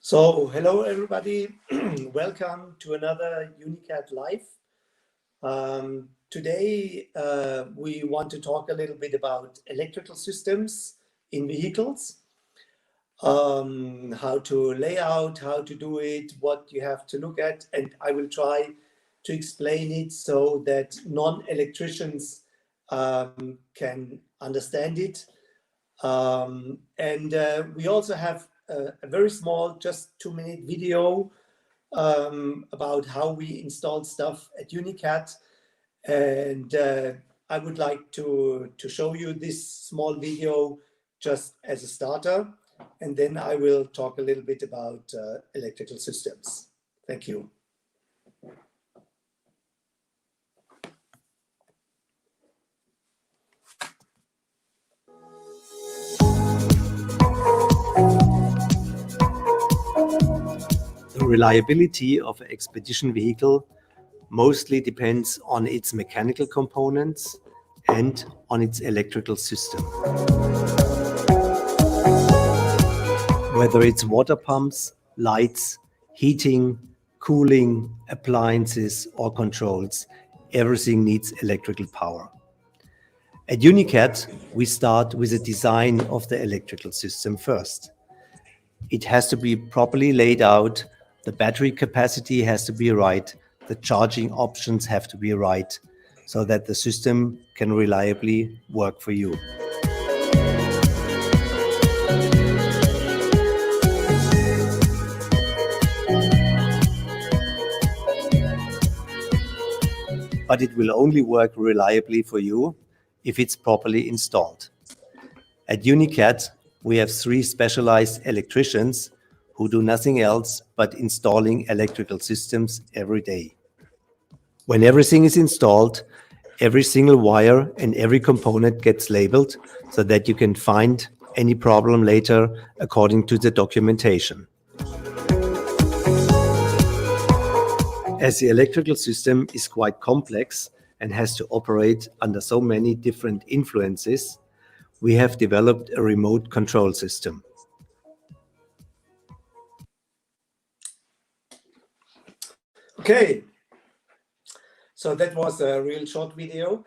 So, hello everybody, welcome to another UNICAT Live. Today we want to talk a little bit about electrical systems in vehicles, how to lay out, how to do it, what you have to look at, and I will try to explain it so that non-electricians can understand it. We also have a very small, just 2-minute video about how we installed stuff at UNICAT. And I would like to show you this small video just as a starter. And then I will talk a little bit about electrical systems. Thank you. The reliability of an expedition vehicle mostly depends on its mechanical components and on its electrical system. Whether it's water pumps, lights, heating, cooling, appliances or controls, everything needs electrical power. At UNICAT, we start with the design of the electrical system first. It has to be properly laid out, the battery capacity has to be right, the charging options have to be right, so that the system can reliably work for you. But it will only work reliably for you if it's properly installed. At UNICAT, we have 3 specialized electricians who do nothing else but installing electrical systems every day. When everything is installed, every single wire and every component gets labeled so that you can find any problem later according to the documentation. As the electrical system is quite complex and has to operate under so many different influences, we have developed a remote control system. Okay, so that was a real short video.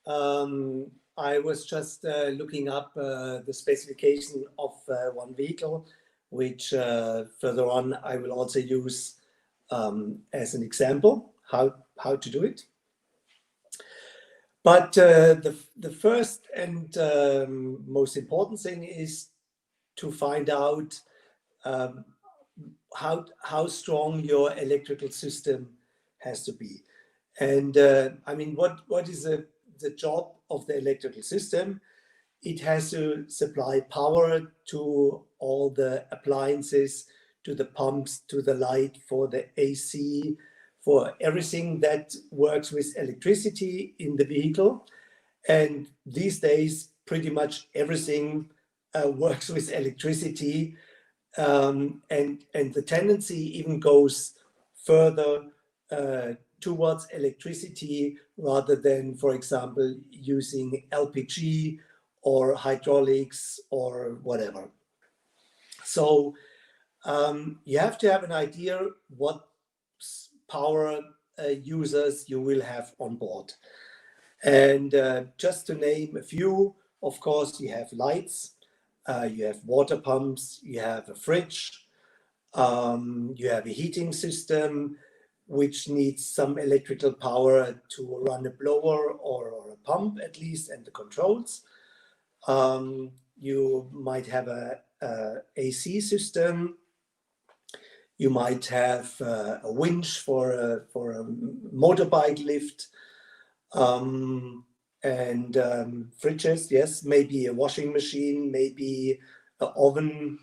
I was just looking up the specification of one vehicle, which further on I will also use as an example how to do it. But the first and most important thing is to find out how strong your electrical system has to be. And I mean, what is the job of the electrical system? It has to supply power to all the appliances, to the pumps, to the light, for the AC, for everything that works with electricity in the vehicle. And these days, pretty much everything works with electricity. And the tendency even goes further towards electricity rather than, for example, using LPG or hydraulics or whatever. So you have to have an idea what power users you will have on board. And just to name a few, of course, you have lights, you have water pumps, you have a fridge, you have a heating system, which needs some electrical power to run a blower or a pump at least, and the controls. You might have a AC system. You might have a winch for a motorbike lift, and fridges, yes, maybe a washing machine, maybe an oven.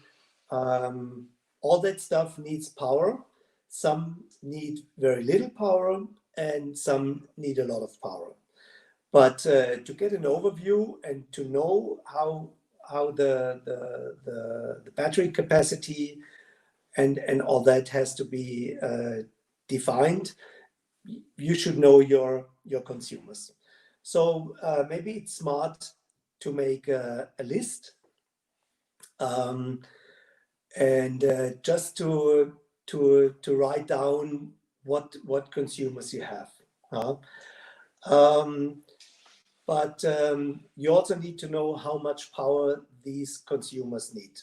All that stuff needs power. Some need very little power and some need a lot of power. But to get an overview and to know how the battery capacity and all that has to be defined, you should know your consumers. So maybe it's smart to make a list. And just to write down what consumers you have. But you also need to know how much power these consumers need.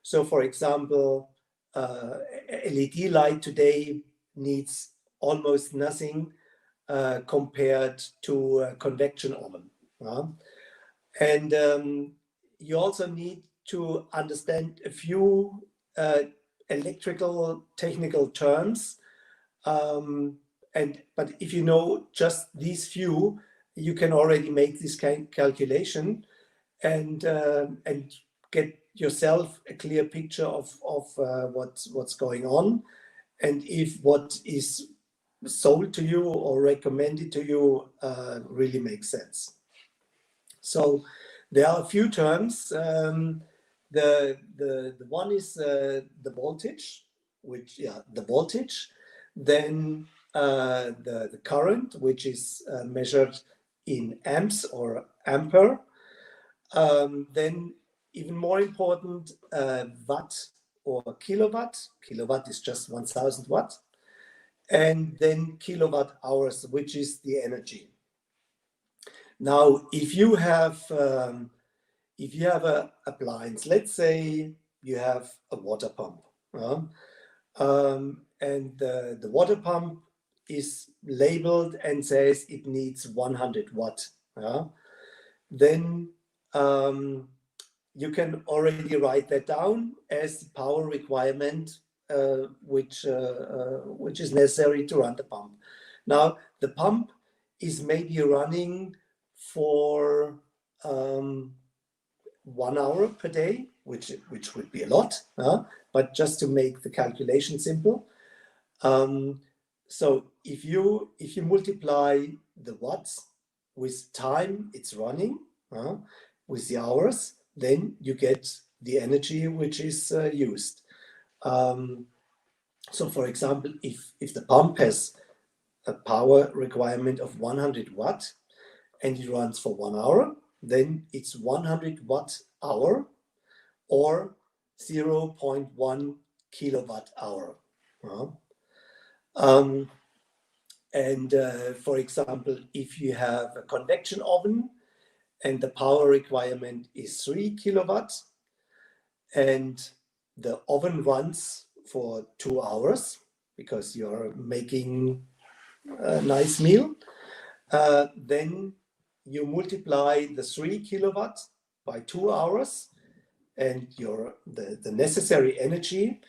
So, for example, LED light today needs almost nothing compared to a convection oven. And you also need to understand a few electrical technical terms. But if you know just these few, you can already make this calculation and get yourself a clear picture of what's going on, and if what is sold to you or recommended to you really makes sense. So there are a few terms. The one is the voltage, the voltage. Then the current, which is measured in amps or ampere. Then even more important, watt or kilowatt. Kilowatt is just 1000 watt. And then kilowatt hours, which is the energy. Now, if you have a appliance, let's say you have a water pump, and the water pump is labeled and says it needs 100 watt. Then you can already write that down as the power requirement which is necessary to run the pump. Now, the pump is maybe running for 1 hour per day, which would be a lot, but just to make the calculation simple. So if you multiply the watts with time it's running, with the hours, then you get the energy which is used. So for example, if the pump has a power requirement of 100 watt and it runs for 1 hour, then it's 100 watt hour or 0.1 kilowatt hour. And for example, if you have a convection oven and the power requirement is 3 kilowatts and the oven runs for 2 hours because you're making a nice meal, then you multiply the 3 kilowatts by 2 hours and the necessary energy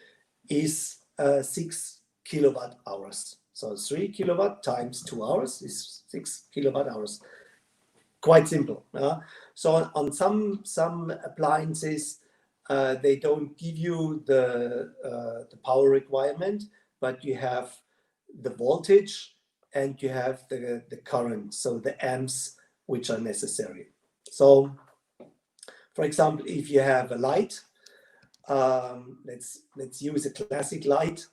is 6 kilowatt hours. So 3 kilowatt times 2 hours is 6 kilowatt hours. Quite simple. So on some appliances, they don't give you the power requirement, but you have the voltage and you have the current, so the amps which are necessary. So, for example, if you have a light, let's use a classic light,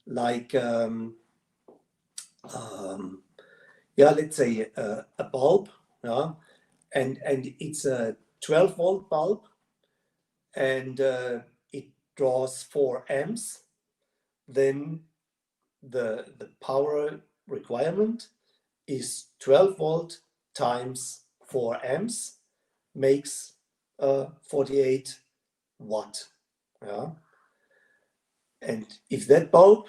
like let's say a bulb, and it's a 12-volt bulb, and it draws 4 amps. Then the power requirement is 12 volt times 4 amps makes 48 watt. And if that bulb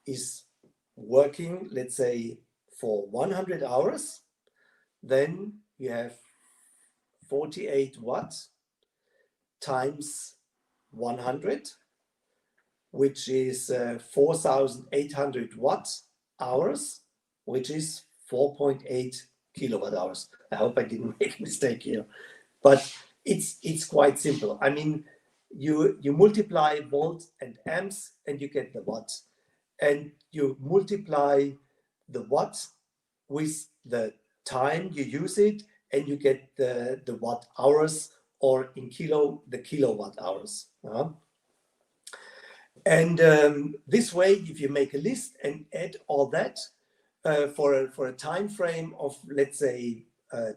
is working, let's say, for 100 hours, then you have 48 watts times 100, which is 4,800 watt hours, which is 4.8 kilowatt hours. I hope I didn't make a mistake here, but it's quite simple. I mean, you multiply volts and amps and you get the watts, and you multiply the watts with the time you use it, and you get the watt hours, or in the kilowatt hours. And this way, if you make a list and add all that for a time frame of, let's say,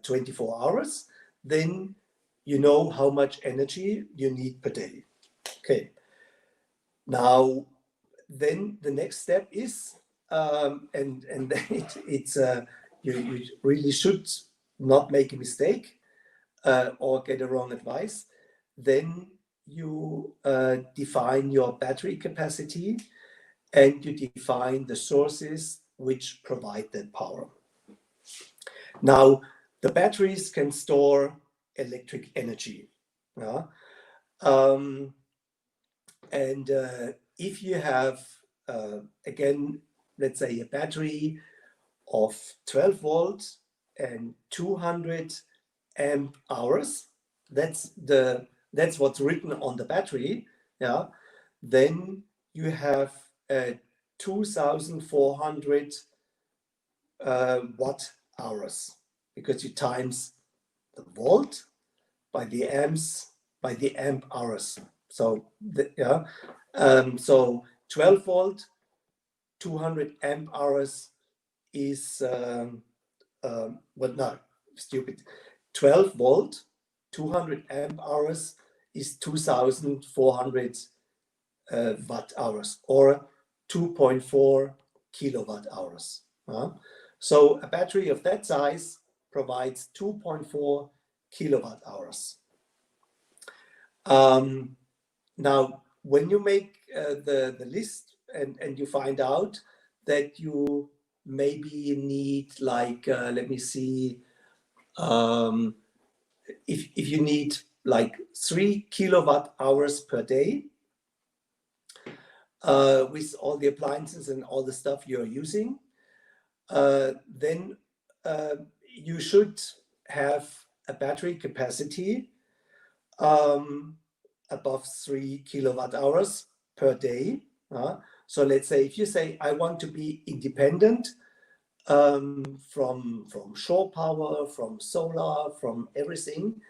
24 hours, then you know how much energy you need per day. Okay. Now, then the next step is, and it's you really should not make a mistake or get a wrong advice. Then you define your battery capacity, and you define the sources which provide that power. Now, the batteries can store electric energy. Yeah? And if you have, again, let's say a battery of 12 volts and 200 amp hours, that's what's written on the battery, yeah, then you have 2,400 watt hours, because you times the volt by the amps by the amp hours. So so 12 volt, 200 amp hours is no, stupid. 12 volt, 200 amp hours is 2,400 watt hours, or 2.4 kilowatt hours. So a battery of that size provides 2.4 kilowatt hours. Now, when you make the list and you find out that you maybe need, like, let me see, if you need like 3 kilowatt hours per day with all the appliances and all the stuff you're using, then you should have a battery capacity above 3 kilowatt hours per day. So let's say, if you say, I want to be independent from shore power, from solar, from everything,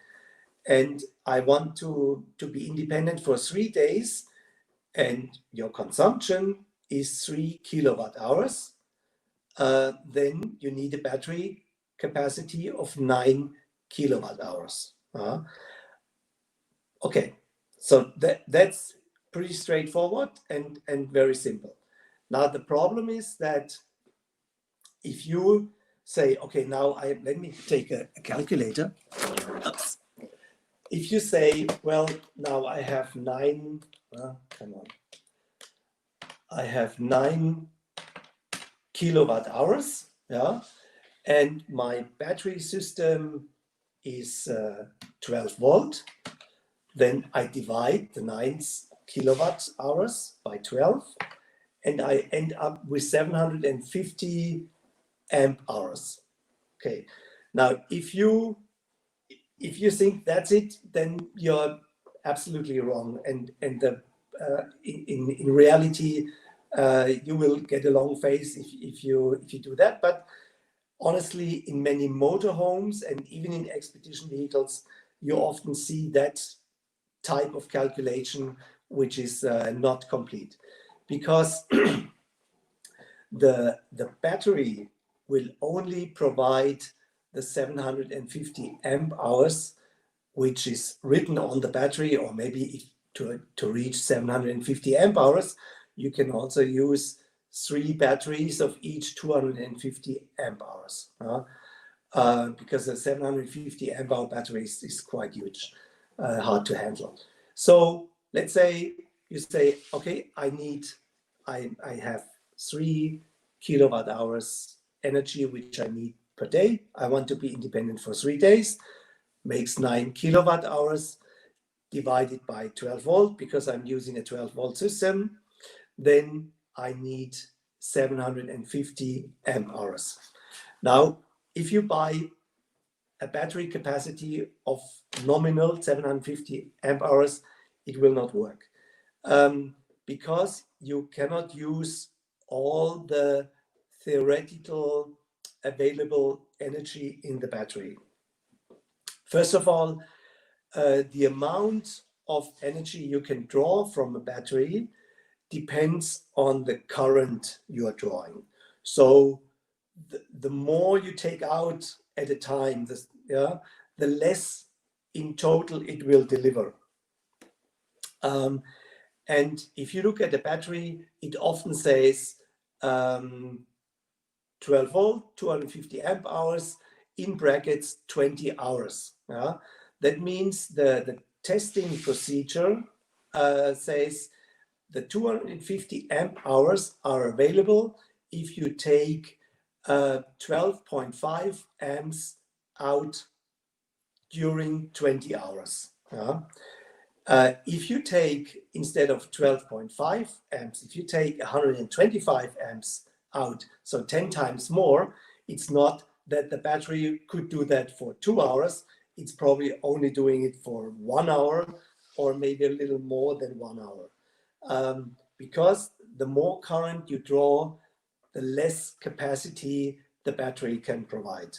and I want to be independent for 3 days, and your consumption is 3 kilowatt hours, then you need a battery capacity of 9 kilowatt hours. Okay, so that's pretty straightforward and very simple. Now, the problem is that if you say, okay, now let me take a calculator. Oops. If you say, well, now I have 9, come on, I have 9 kilowatt hours, yeah, and my battery system is 12 volt, then I divide the 9 kilowatt hours by 12, and I end up with 750 amp hours. Okay, now if you think that's it, then you're absolutely wrong, and in reality you will get a long face if you do that. But honestly, in many motorhomes and even in expedition vehicles, you often see that type of calculation, which is not complete, because the battery will only provide the 750 amp hours, which is written on the battery, or maybe if to reach 750 amp hours, you can also use 3 batteries of each 250 amp hours, because the 750 amp hour battery is quite huge, hard to handle. So let's say you say, okay, I have 3 kilowatt hours energy which I need per day. I want to be independent for 3 days. Makes 9 kilowatt hours divided by 12 volt, because I'm using a 12 volt system. Then I need 750 amp hours. Now, if you buy a battery capacity of nominal 750 amp hours, it will not work, because you cannot use all the theoretical available energy in the battery. First of all, the amount of energy you can draw from a battery depends on the current you are drawing. So the more you take out at a time, the less in total it will deliver. And if you look at the battery, it often says 12 volt, 250 amp hours, in brackets 20 hours. That means the testing procedure says the 250 amp hours are available if you take 12.5 amps out during 20 hours. If you take, instead of 12.5 amps, if you take 125 amps out, so 10 times more, it's not that the battery could do that for 2 hours, it's probably only doing it for 1 hour or maybe a little more than 1 hour. Because the more current you draw, the less capacity the battery can provide.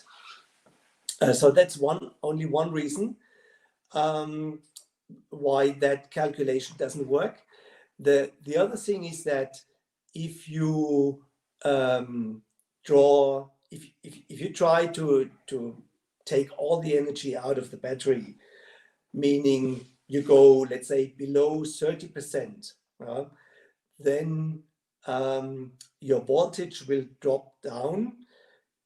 So that's only one reason why that calculation doesn't work. The other thing is that if you if you try to take all the energy out of the battery, meaning you go, let's say, below 30%, then your voltage will drop down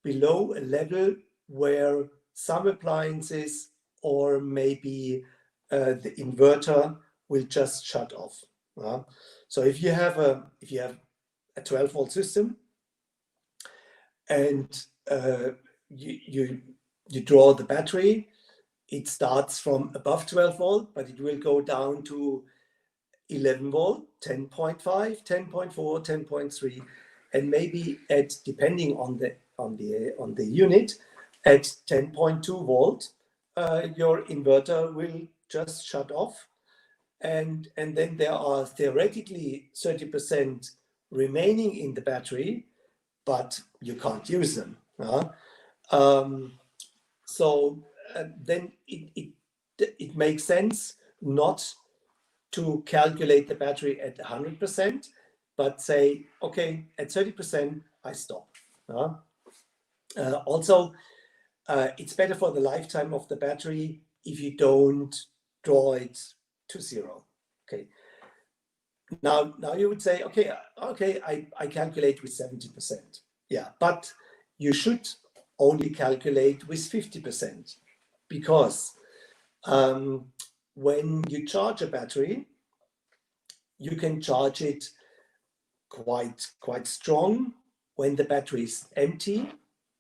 below a level where some appliances or maybe the inverter will just shut off. So if you have a 12 volt system and you draw the battery, it starts from above 12 volt, but it will go down to 11 volt, 10.5, 10.4, 10.3, and maybe at, depending on the unit, at 10.2 volt, your inverter will just shut off, and then there are theoretically 30% remaining in the battery, but you can't use them. So then it makes sense not to calculate the battery at 100%, but say, okay, at 30%, I stop. Also, it's better for the lifetime of the battery if you don't draw it to zero. Okay. Now you would say, okay, I calculate with 70%. Yeah, but you should only calculate with 50%, because when you charge a battery, you can charge it quite strong when the battery is empty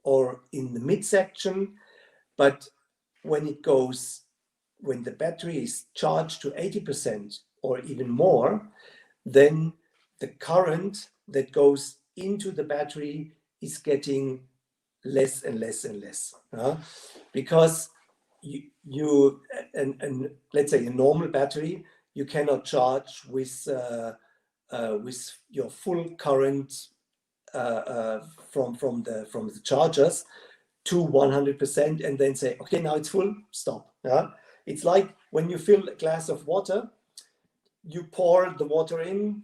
or in the midsection, but when the battery is charged to 80% or even more, then the current that goes into the battery is getting less and less and less, because you let's say a normal battery, you cannot charge with your full current from the chargers to 100% and then say, okay, now it's full, stop. It's like when you fill a glass of water, you pour the water in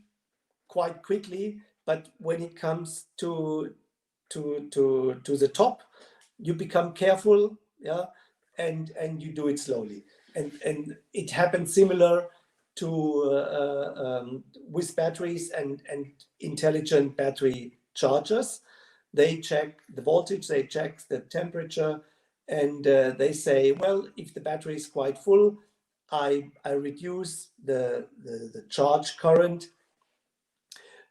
quite quickly, but when it comes to the top, you become careful, and you do it slowly. And it happens similar to with batteries and intelligent battery chargers. They check the voltage, they check the temperature, and they say, well, if the battery is quite full, I reduce the charge current,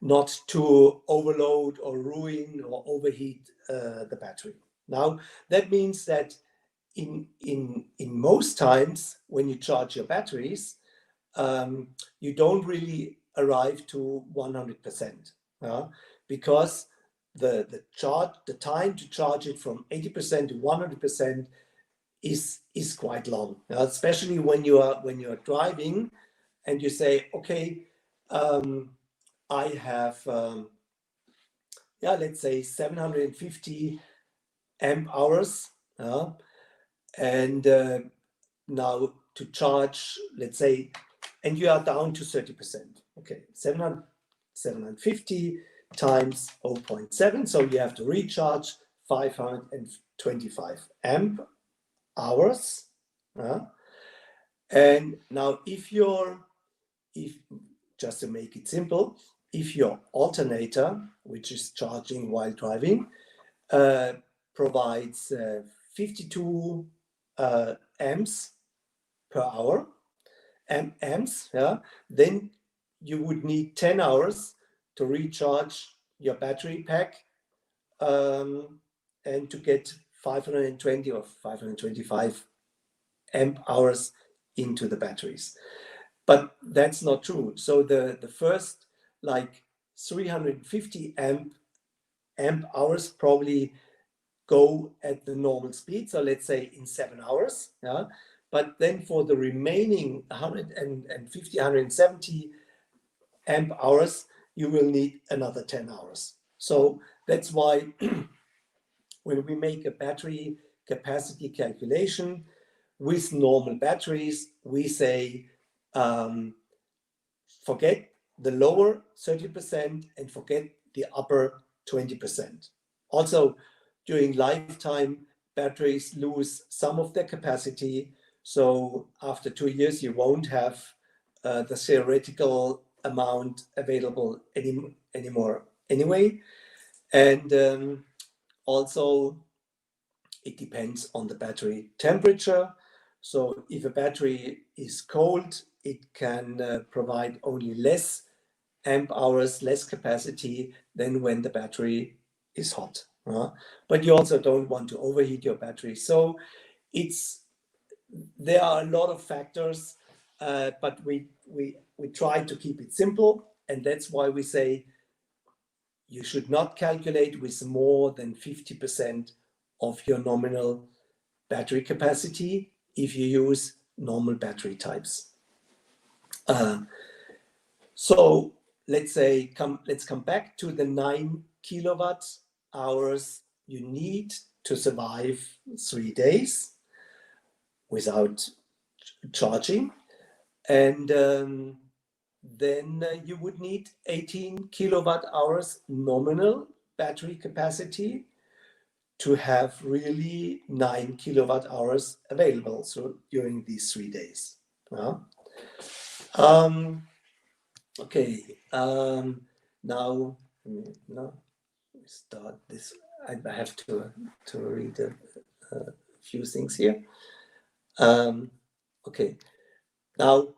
not to overload or ruin or overheat the battery. Now, that means that in most times when you charge your batteries, you don't really arrive to 100%, because the time to charge it from 80% to 100% is quite long, especially when you are driving and you say, okay, I have let's say 750 amp hours, and now to charge, let's say, and you are down to 30%. Okay, 750 times 0.7, so you have to recharge 525 amp hours. And now if your if, just to make it simple, if your alternator, which is charging while driving, provides 52 amps per hour, amps, yeah, then you would need 10 hours to recharge your battery pack and to get 520 or 525 amp hours into the batteries. But that's not true. So the first like 350 amp hours probably go at the normal speed. So let's say in 7 hours. Yeah. But then for the remaining 150, 170 amp hours, you will need another 10 hours. So that's why when we make a battery capacity calculation with normal batteries, we say forget the lower 30% and forget the upper 20%. Also, during lifetime, batteries lose some of their capacity. So after 2 years, you won't have the theoretical amount available anymore anyway. And also, it depends on the battery temperature. So if a battery is cold, it can provide only less amp hours, less capacity than when the battery is hot. But you also don't want to overheat your battery. So there are a lot of factors, but we try to keep it simple. And that's why we say you should not calculate with more than 50% of your nominal battery capacity if you use normal battery types. So let's come back to the 9 kilowatt hours you need to survive 3 days without charging. And then you would need 18 kilowatt hours nominal battery capacity to have really 9 kilowatt hours available so during these 3 days. Okay, now we start this. I have to read a few things here. Okay, now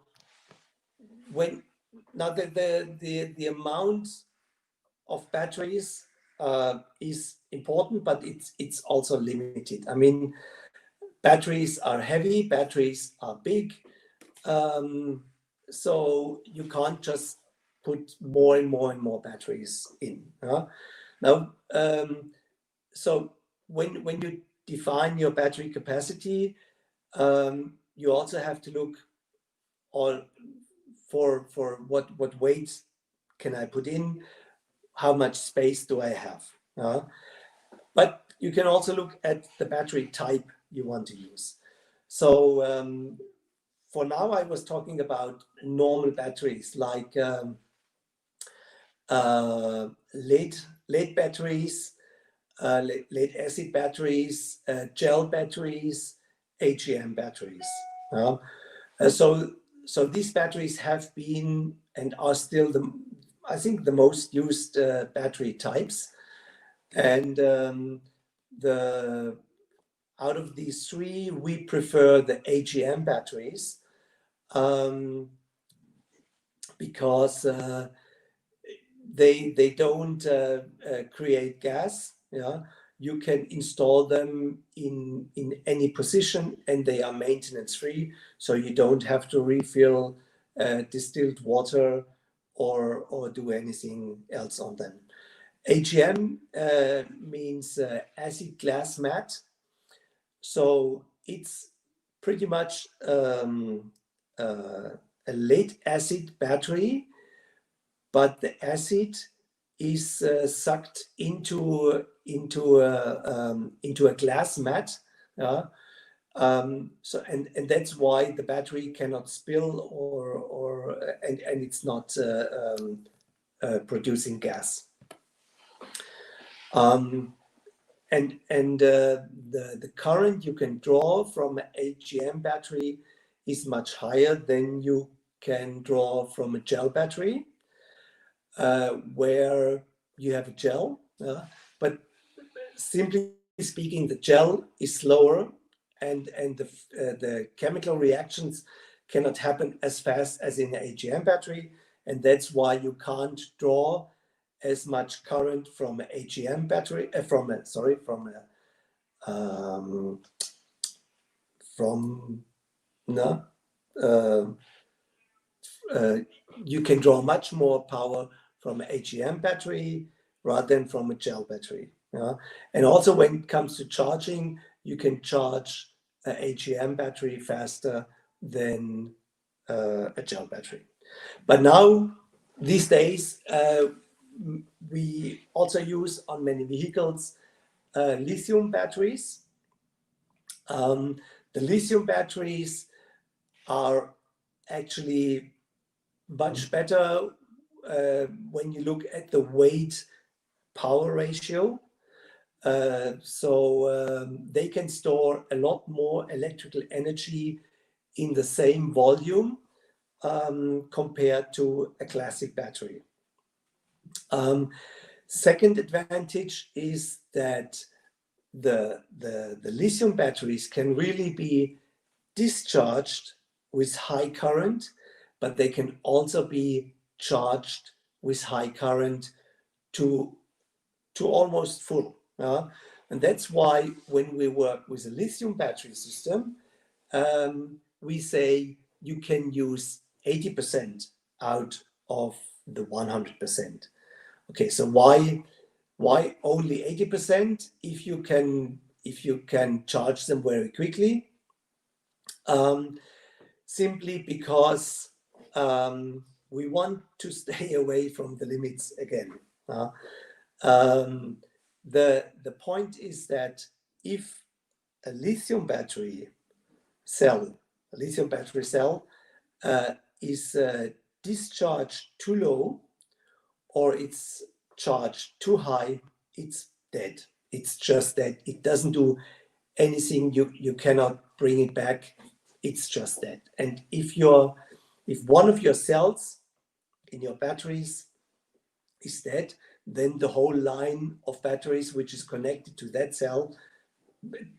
the amount of batteries is important, but it's also limited. I mean, batteries are heavy, batteries are big, so you can't just put more and more and more batteries in. Now, so when you define your battery capacity, you also have to look for what weight can I put in, how much space do I have. But you can also look at the battery type you want to use. So for now, I was talking about normal batteries like lead batteries, lead acid batteries, gel batteries, AGM batteries. So these batteries have been and are still I think the most used battery types. And out of these three, we prefer the AGM batteries because they don't create gas. Yeah, you can install them in any position, and they are maintenance free, so you don't have to refill distilled water or do anything else on them. AGM means acid glass mat, so it's pretty much a lead acid battery, but the acid is sucked into a glass mat. So and that's why the battery cannot spill and it's not producing gas. And the current you can draw from an AGM battery is much higher than you can draw from a gel battery, where you have a gel, but simply speaking, the gel is slower, and the chemical reactions cannot happen as fast as in an AGM battery, and that's why you can't draw as much current from an AGM battery, you can draw much more power from an AGM battery rather than from a gel battery. And also when it comes to charging, you can charge an AGM battery faster than a gel battery. But now, these days, we also use on many vehicles lithium batteries. The lithium batteries are actually much better when you look at the weight power ratio. So they can store a lot more electrical energy in the same volume compared to a classic battery. Second advantage is that the lithium batteries can really be discharged with high current, but they can also be charged with high current to almost full. And that's why when we work with a lithium battery system, we say you can use 80% out of the 100%. Okay, so why only 80% if you can charge them very quickly? Simply because we want to stay away from the limits again. The point is that if a lithium battery cell is discharged too low or it's charged too high, it's dead. It's just that it doesn't do anything. You cannot bring it back. It's just that. And if one of your cells in your batteries is dead, then the whole line of batteries which is connected to that cell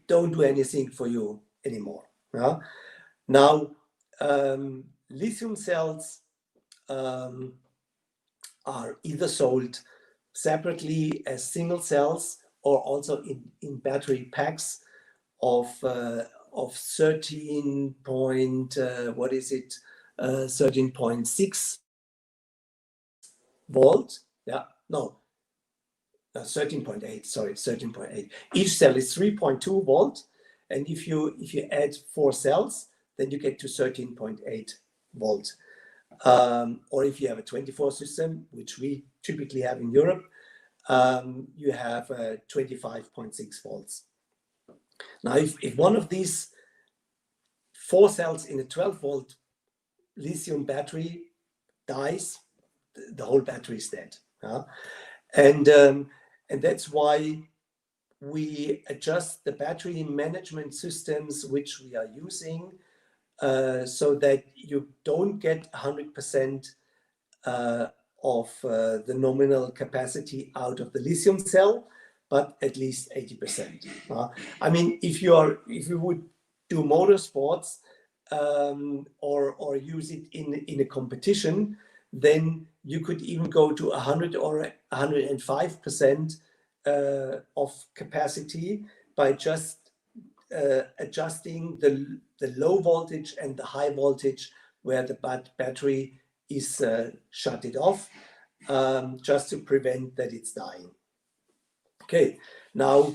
don't do anything for you anymore. Now, lithium cells are either sold separately as single cells or also in battery packs of 13.6 volt. 13.8, sorry, 13.8. Each cell is 3.2 volt, and if you add 4 cells, then you get to 13.8 volt. Or if you have a 24 system, which we typically have in Europe, you have 25.6 volts. Now, if one of these 4 cells in a 12 volt lithium battery dies, the whole battery is dead. And that's why we adjust the battery management systems which we are using so that you don't get 100% of the nominal capacity out of the lithium cell, but at least 80%. I mean, if you would do motorsports or use it in a competition, then you could even go to 100 or 105% of capacity by just adjusting the low voltage and the high voltage where the battery is shut it off, just to prevent that it's dying. Okay, now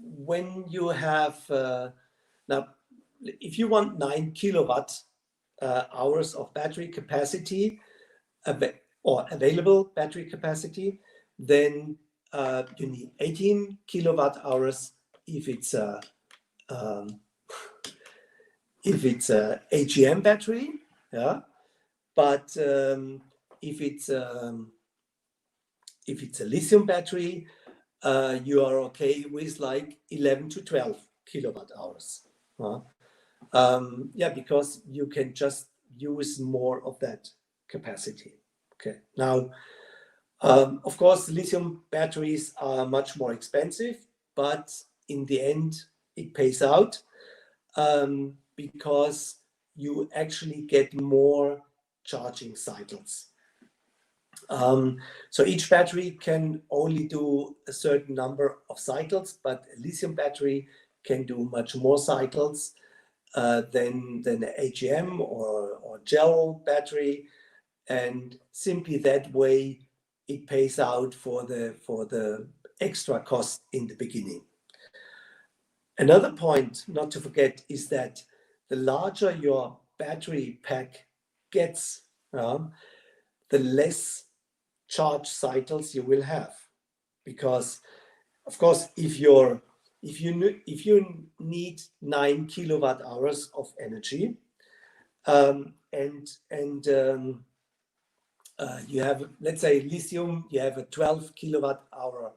when you have now, if you want 9 kilowatt hours of battery capacity or available battery capacity, then you need 18 kilowatt hours if it's a AGM battery, but if it's a lithium battery, you are okay with like 11 to 12 kilowatt hours. Because you can just use more of that capacity. Okay, now, of course, lithium batteries are much more expensive, but in the end, it pays out because you actually get more charging cycles. So each battery can only do a certain number of cycles, but a lithium battery can do much more cycles than an AGM or gel battery, and simply that way it pays out for the extra cost in the beginning. Another point not to forget is that the larger your battery pack gets, the less charge cycles you will have, because of course if you need 9 kilowatt hours of energy, you have, let's say, lithium, you have a 12 kilowatt hour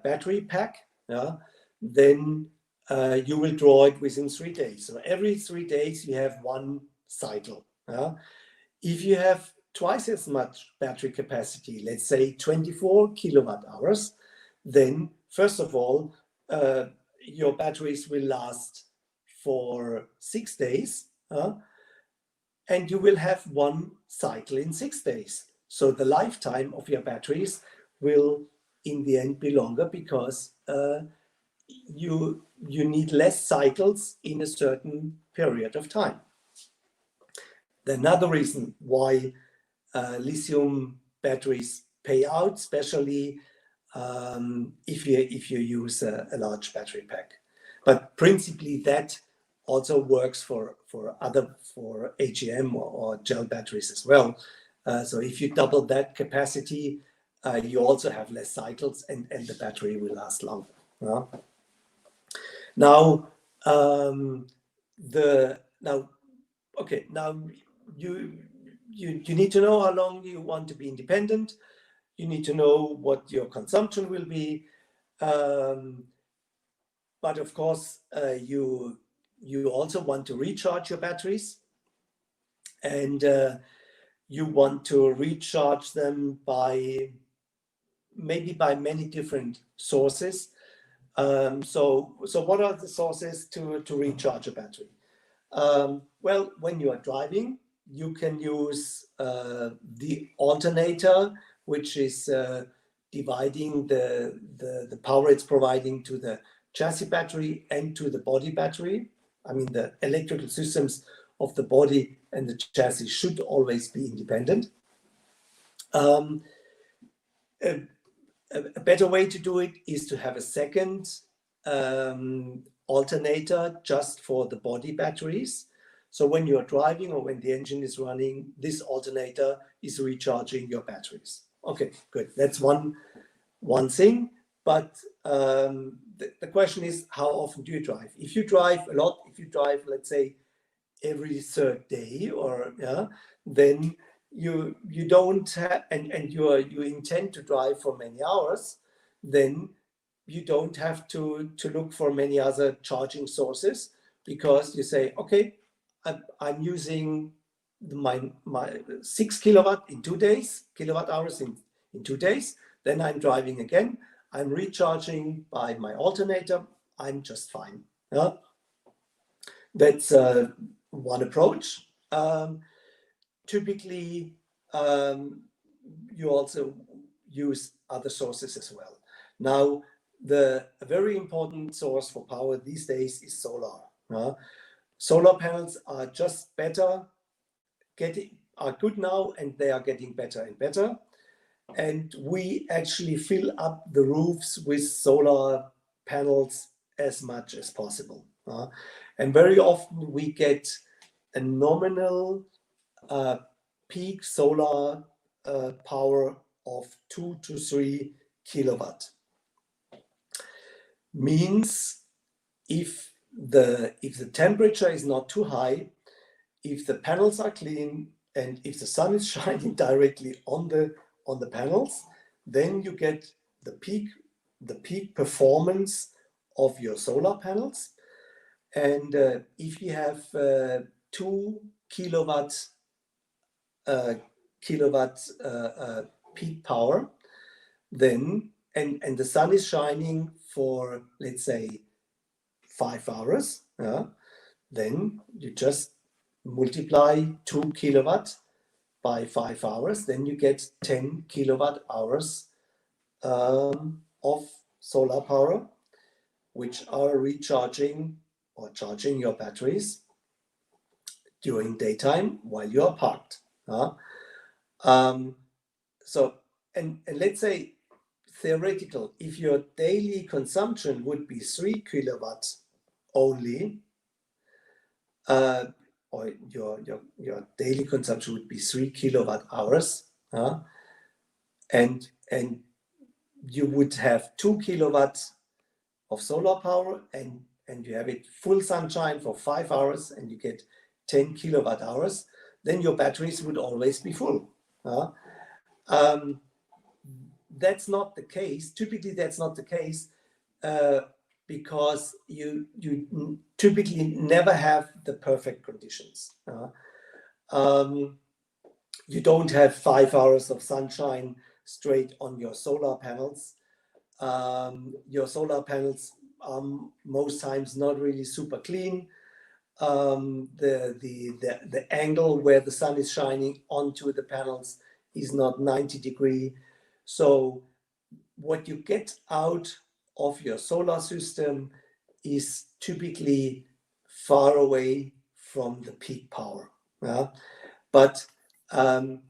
battery pack, then you will draw it within 3 days. So every 3 days you have one cycle. If you have twice as much battery capacity, let's say 24 kilowatt hours, then first of all, your batteries will last for 6 days, and you will have one cycle in 6 days. So the lifetime of your batteries will in the end be longer, because you need less cycles in a certain period of time. Another reason why lithium batteries pay out, especially if you use a large battery pack. But principally that also works for AGM or gel batteries as well. So if you double that capacity, you also have less cycles, and the battery will last longer. Now, you need to know how long you want to be independent. You need to know what your consumption will be. But of course, you also want to recharge your batteries, and you want to recharge them by many different sources. So what are the sources to recharge a battery? Well, when you are driving, you can use the alternator, which is dividing the power it's providing to the chassis battery and to the body battery. I mean, the electrical systems of the body and the chassis should always be independent. A better way to do it is to have a second alternator just for the body batteries. So when you're driving or when the engine is running, this alternator is recharging your batteries. Okay, good. That's one thing. But the question is, how often do you drive? If you drive a lot, if you drive, let's say, every third day, or then you don't have, and you intend to drive for many hours, then you don't have to look for many other charging sources, because you say, okay, I'm using my 6 kilowatt in 2 days, kilowatt hours in 2 days, then I'm driving again, I'm recharging by my alternator, I'm just fine. That's one approach. Typically, you also use other sources as well. Now, a very important source for power these days is solar. Solar panels are just better, are good now, and they are getting better and better. And we actually fill up the roofs with solar panels as much as possible. And very often we get a nominal peak solar power of 2 to 3 kilowatt. Means if the temperature is not too high, if the panels are clean, and if the sun is shining directly on the panels, then you get the peak performance of your solar panels. And if you have 2 kilowatt peak power, then and the sun is shining for, let's say, 5 hours, then you just multiply 2 kilowatt by 5 hours, then you get 10 kilowatt hours of solar power, which are recharging or charging your batteries during daytime while you are parked. So, and let's say theoretical, if your daily consumption would be 3 kilowatts only, or your daily consumption would be 3 kilowatt hours, and you would have 2 kilowatts of solar power, and you have it full sunshine for 5 hours, and you get 10 kilowatt hours, then your batteries would always be full. That's not the case. Typically, that's not the case because you typically never have the perfect conditions. You don't have 5 hours of sunshine straight on your solar panels. Your solar panels are most times not really super clean. The angle where the sun is shining onto the panels is not 90 degrees. So what you get out of your solar system is typically far away from the peak power. But in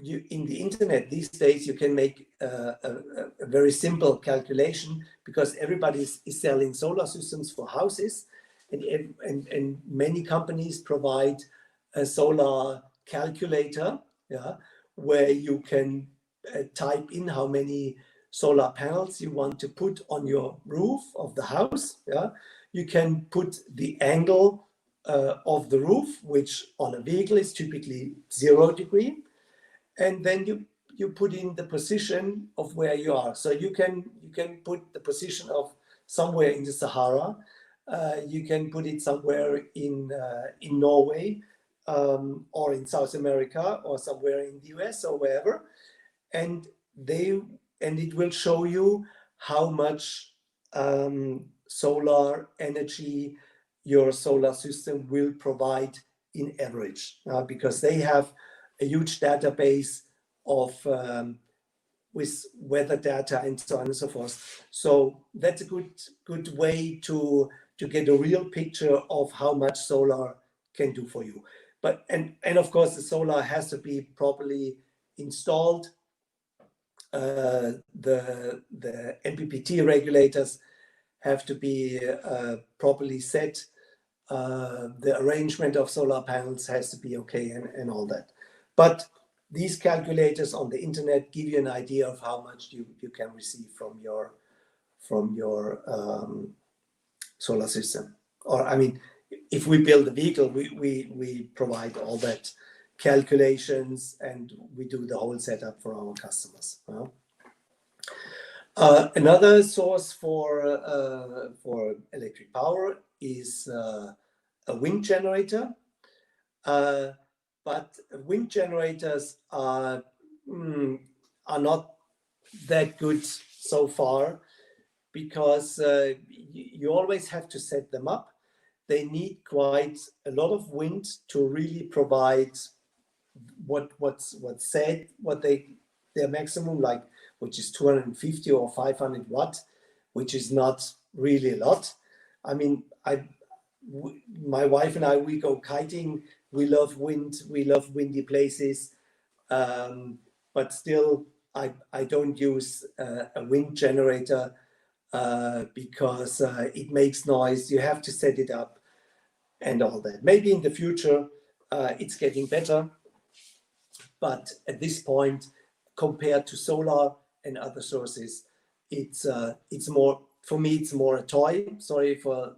the internet these days, you can make a very simple calculation, because everybody is selling solar systems for houses, and many companies provide a solar calculator, where you can type in how many solar panels you want to put on your roof of the house. You can put the angle of the roof, which on a vehicle is typically 0 degree, and then you put in the position of where you are. So you can put the position of somewhere in the Sahara. You can put it somewhere in Norway, or in South America, or somewhere in the US, or wherever, and it will show you how much solar energy your solar system will provide in average, because they have a huge database of with weather data and so on and so forth. So that's a good way to get a real picture of how much solar can do for you. But and of course the solar has to be properly installed. The NPPT regulators have to be properly set. The arrangement of solar panels has to be okay, and all that. But these calculators on the internet give you an idea of how much you can receive from your solar system. Or I mean, if we build a vehicle, we provide all that calculations, and we do the whole setup for our customers. Another source for electric power is a wind generator. But wind generators are not that good so far, because you always have to set them up. They need quite a lot of wind to really provide what's said, their maximum, like, which is 250 or 500 watt, which is not really a lot. I mean, my wife and I, we go kiting. We love wind. We love windy places, but still, I don't use a wind generator because it makes noise. You have to set it up and all that. Maybe in the future it's getting better, but at this point, compared to solar and other sources, it's more, for me, it's more a toy. Sorry for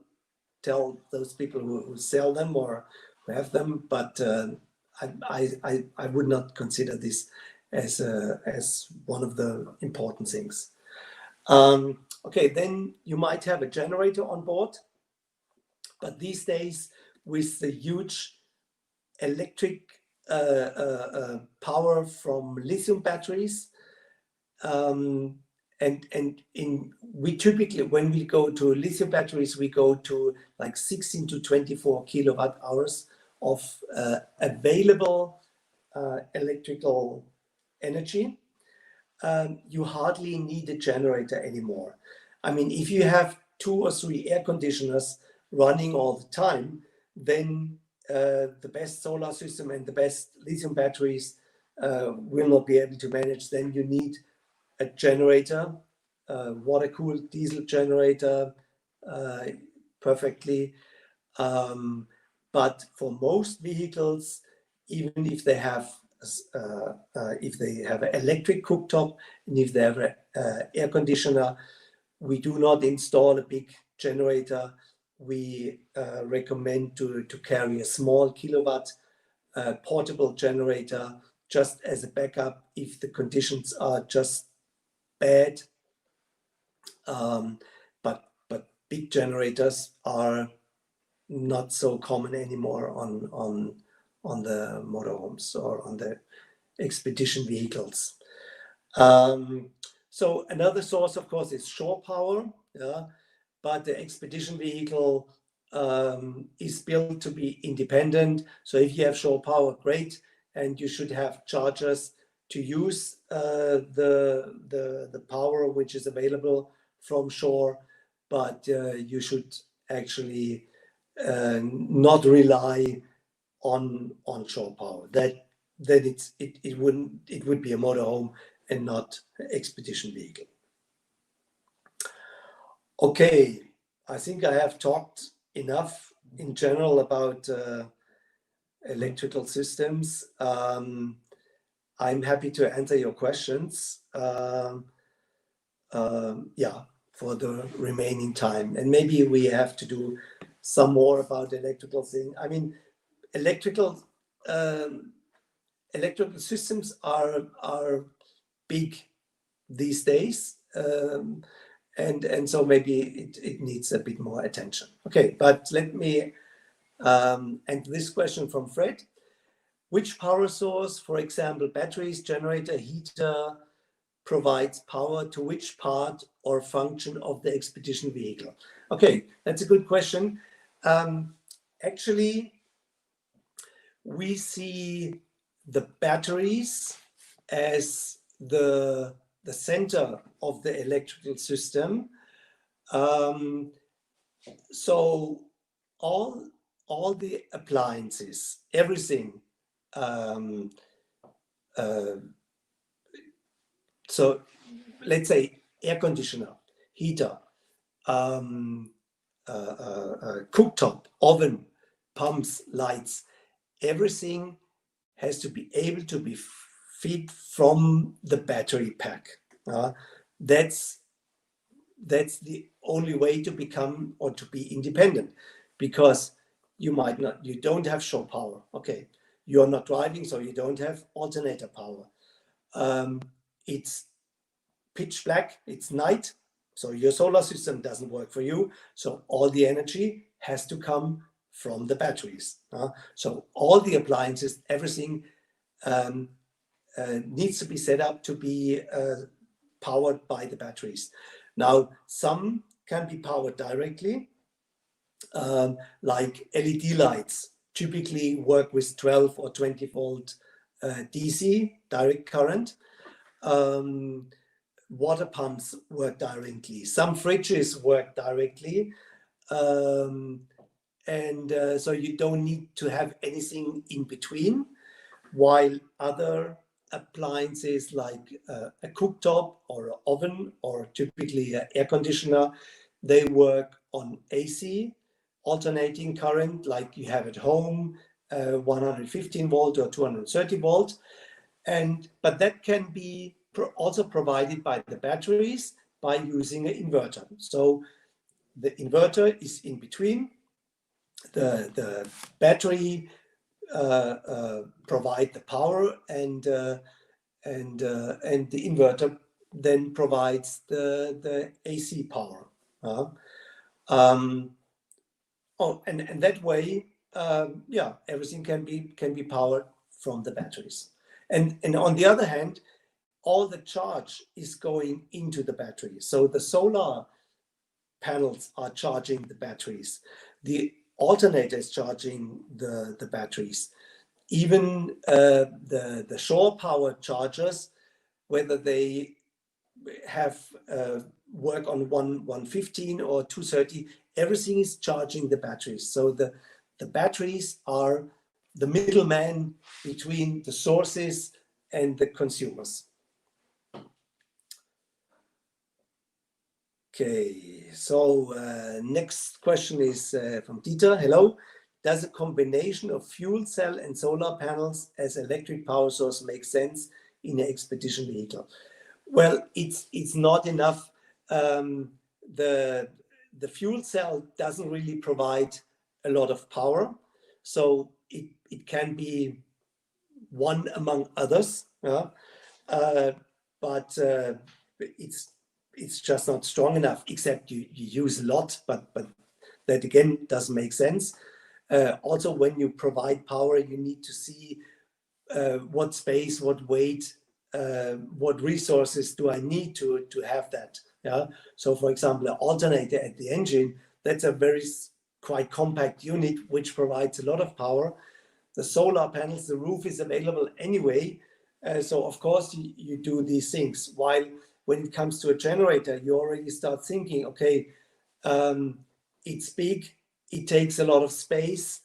tell those people who sell them or who have them, but I would not consider this as one of the important things. Okay, then you might have a generator on board, but these days, with the huge electric power from lithium batteries. We typically, when we go to lithium batteries, we go to like 16 to 24 kilowatt hours of available electrical energy. You hardly need a generator anymore. I mean, if you have 2 or 3 air conditioners running all the time, then the best solar system and the best lithium batteries will not be able to manage. Then you need a generator, water-cooled diesel generator, perfectly. But for most vehicles, even if they have an electric cooktop and if they have an air conditioner, we do not install a big generator. We recommend to carry a small kilowatt portable generator just as a backup if the conditions are just bad. But big generators are not so common anymore on the motorhomes or on the expedition vehicles. So another source, of course, is shore power. Yeah, but the expedition vehicle is built to be independent. So if you have shore power, great, and you should have chargers to use the power which is available from shore, but you should actually not rely on shore power. Then it would be a motorhome and not an expedition vehicle. Okay, I think I have talked enough in general about electrical systems. I'm happy to answer your questions. Yeah, for the remaining time, and maybe we have to do some more about electrical thing. I mean, electrical systems are big these days, and so maybe it needs a bit more attention. Okay, but let me and this question from Fred: which power source, for example, batteries, generator, heater, provides power to which part or function of the expedition vehicle? Okay, that's a good question. Actually, we see the batteries as the center of the electrical system. So all the appliances, everything. So let's say air conditioner, heater, cooktop, oven, pumps, lights, everything has to be able to be fed from the battery pack. That's the only way to become or to be independent, because you don't have shore power. Okay, you're not driving, so you don't have alternator power. It's pitch black, it's night, so your solar system doesn't work for you. So all the energy has to come from the batteries. So all the appliances, everything needs to be set up to be powered by the batteries. Now, some can be powered directly, like LED lights typically work with 12 or 20 volt DC, direct current. Water pumps work directly. Some fridges work directly. So you don't need to have anything in between, while other appliances like a cooktop or an oven or typically an air conditioner, they work on AC, alternating current like you have at home, 115 volt or 230 volt. But that can be also provided by the batteries by using an inverter. So the inverter is in between. The battery provide the power, and the inverter then provides the AC power. And that way yeah, everything can be powered from the batteries. And on the other hand, all the charge is going into the battery. So the solar panels are charging the batteries. The alternator is charging the batteries. Even the shore power chargers, whether they have work on 115 or 230, everything is charging the batteries. So the batteries are the middleman between the sources and the consumers. Okay, so next question is from Dieter. Hello. Does a combination of fuel cell and solar panels as electric power source make sense in an expedition vehicle? Well, it's not enough. The fuel cell doesn't really provide a lot of power, so it can be one among others. Yeah? But it's just not strong enough. Except you use a lot, but that again doesn't make sense. Also, when you provide power, you need to see what space, what weight, what resources do I need to have that. Yeah. So, for example, an alternator at the engine, that's a quite compact unit which provides a lot of power. The solar panels, the roof is available anyway. So of course you do these things. While when it comes to a generator, you already start thinking, okay, it's big, it takes a lot of space.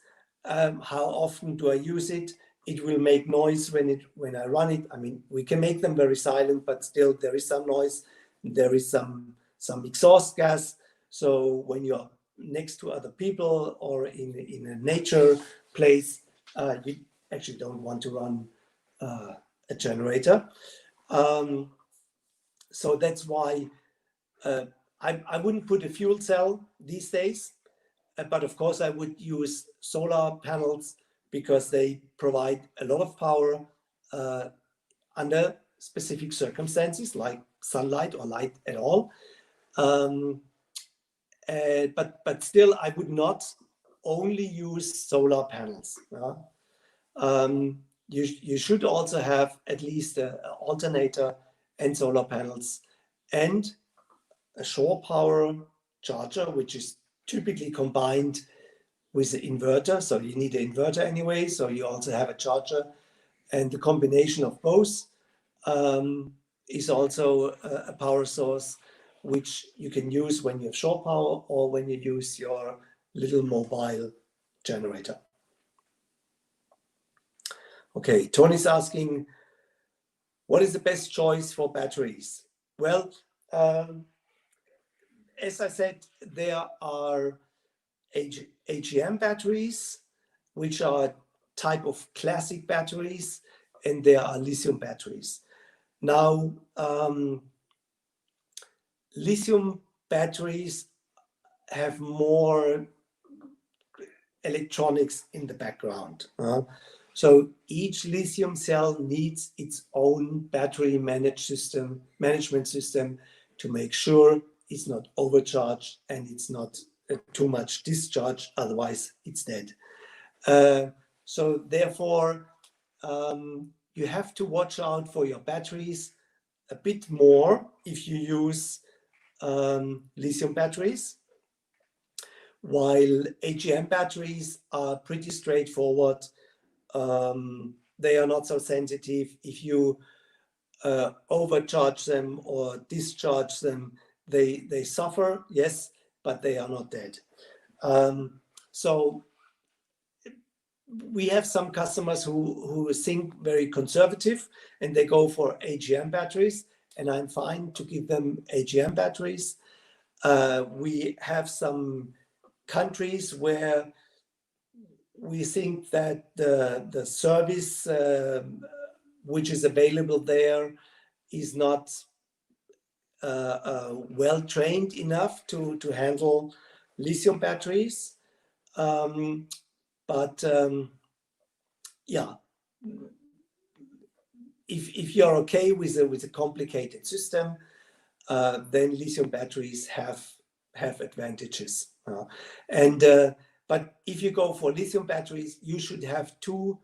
How often do I use it? It will make noise when I run it. I mean, we can make them very silent, but still there is some noise. There is some exhaust gas. So when you're next to other people or in a nature place, you actually don't want to run a generator. So that's why I wouldn't put a fuel cell these days, but of course I would use solar panels because they provide a lot of power under specific circumstances like sunlight or light at all. But still, I would not only use solar panels. You should also have at least an alternator and solar panels and a shore power charger, which is typically combined with the inverter. So you need an inverter anyway, so you also have a charger. And the combination of both is also a power source which you can use when you have shore power or when you use your little mobile generator. Okay, Tony's asking, what is the best choice for batteries? Well, as I said, there are AGM batteries, which are type of classic batteries, and there are lithium batteries. Now, lithium batteries have more electronics in the background. So each lithium cell needs its own battery management system to make sure it's not overcharged and it's not too much discharge, otherwise it's dead. So therefore, you have to watch out for your batteries a bit more if you use lithium batteries, while AGM batteries are pretty straightforward. They are not so sensitive. If you overcharge them or discharge them, they suffer, yes, but they are not dead. So we have some customers who think very conservative and they go for AGM batteries, and I'm fine to give them AGM batteries. We have some countries where we think that the service which is available there is not well trained enough to handle lithium batteries. But yeah, if you're okay with a complicated system, then lithium batteries have advantages. But if you go for lithium batteries, you should have two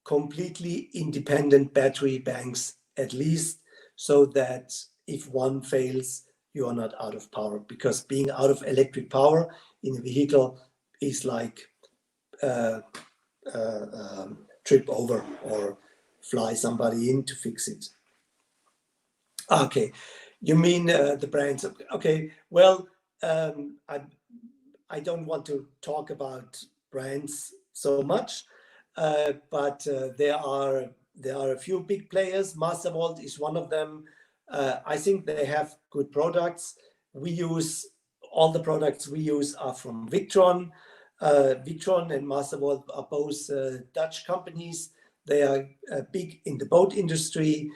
completely independent battery banks at least, so that if one fails, you are not out of power, because being out of electric power in a vehicle is like trip over or fly somebody in to fix it. Okay, you mean the brands? Okay, well, I don't want to talk about brands so much, but there are a few big players. Mastervolt is one of them. I think they have good products. We use all the products we use are from Victron. Victron and Mastervolt are both Dutch companies. They are big in the boat industry.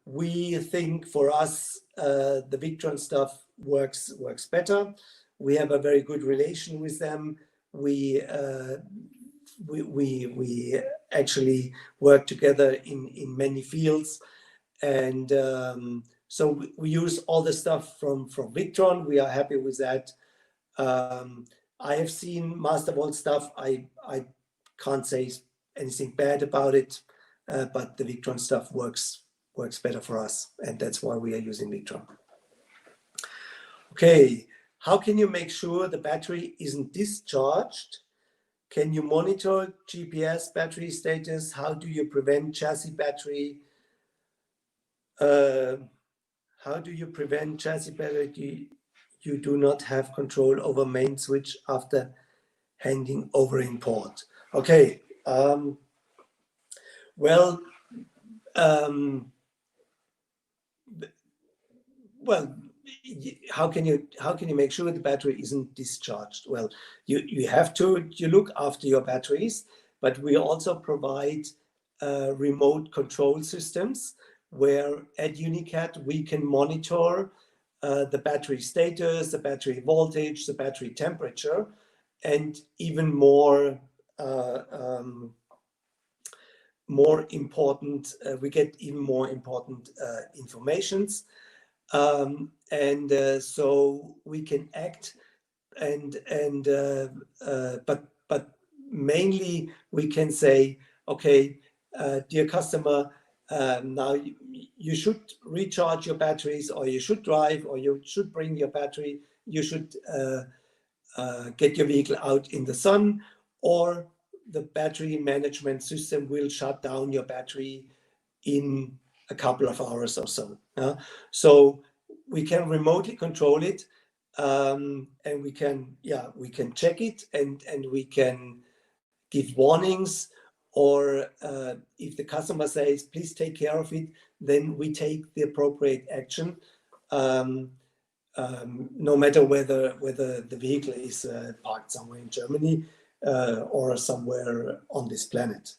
We think for us the Victron stuff works better. We have a very good relation with them. We actually work together in many fields, and so we use all the stuff from Victron. We are happy with that. I have seen Mastervolt stuff. I can't say anything bad about it, but the Victron stuff works better for us, and that's why we are using Victron. Okay, how can you make sure the battery isn't discharged? Can you monitor GPS battery status? How do you prevent chassis battery? How do you prevent chassis battery? You do not have control over main switch after handing over in port. Okay, well, how can you make sure the battery isn't discharged? Well, you have to look after your batteries, but we also provide remote control systems where at UNICAT we can monitor the battery status, the battery voltage, the battery temperature, and even more important, we get even more important informations. So we can act, but mainly we can say, okay, dear customer, now you should recharge your batteries, or you should drive, or you should bring your battery, you should get your vehicle out in the sun, or the battery management system will shut down your battery in a couple of hours or so. So we can remotely control it, and we can check it, and we can give warnings, or if the customer says, please take care of it, then we take the appropriate action, no matter whether the vehicle is parked somewhere in Germany or somewhere on this planet.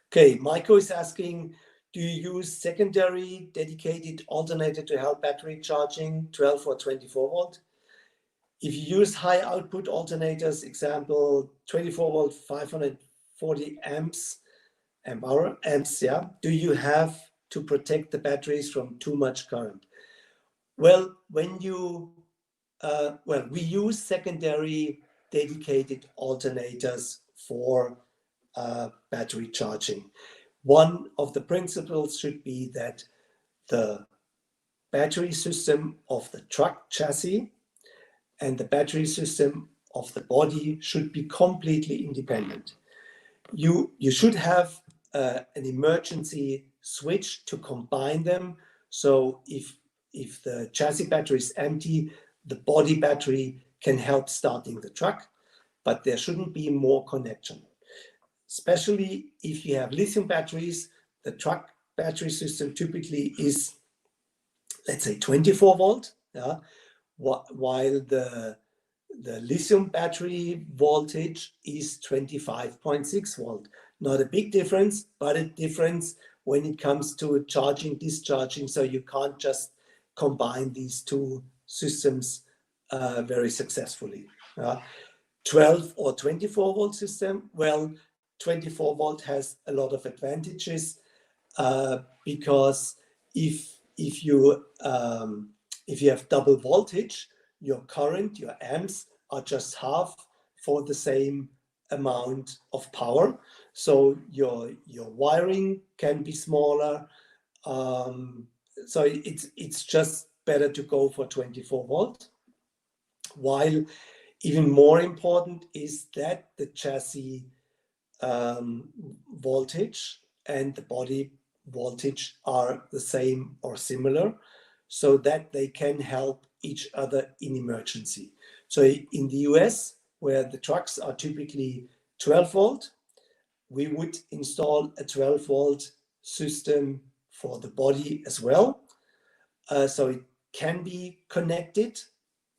Okay, Maiko is asking, do you use secondary dedicated alternator to help battery charging, 12 or 24 volt? If you use high output alternators, example 24 volt 540 amps, do you have to protect the batteries from too much current? Well, when you we use secondary dedicated alternators for battery charging. One of the principles should be that the battery system of the truck chassis and the battery system of the body should be completely independent. You should have an emergency switch to combine them. So if the chassis battery is empty, the body battery can help starting the truck, but there shouldn't be more connection. Especially if you have lithium batteries, the truck battery system typically is, let's say, 24 volt, while the lithium battery voltage is 25.6 volt. Not a big difference, but a difference when it comes to charging, discharging, so you can't just combine these two systems very successfully. 12 or 24 volt system, well, 24 volt has a lot of advantages because if you have double voltage, your current, your amps, are just half for the same amount of power. So your wiring can be smaller. So it's just better to go for 24 volt. While even more important is that the chassis voltage and the body voltage are the same or similar, so that they can help each other in emergency. So in the US, where the trucks are typically 12 volt, we would install a 12 volt system for the body as well. So it can be connected,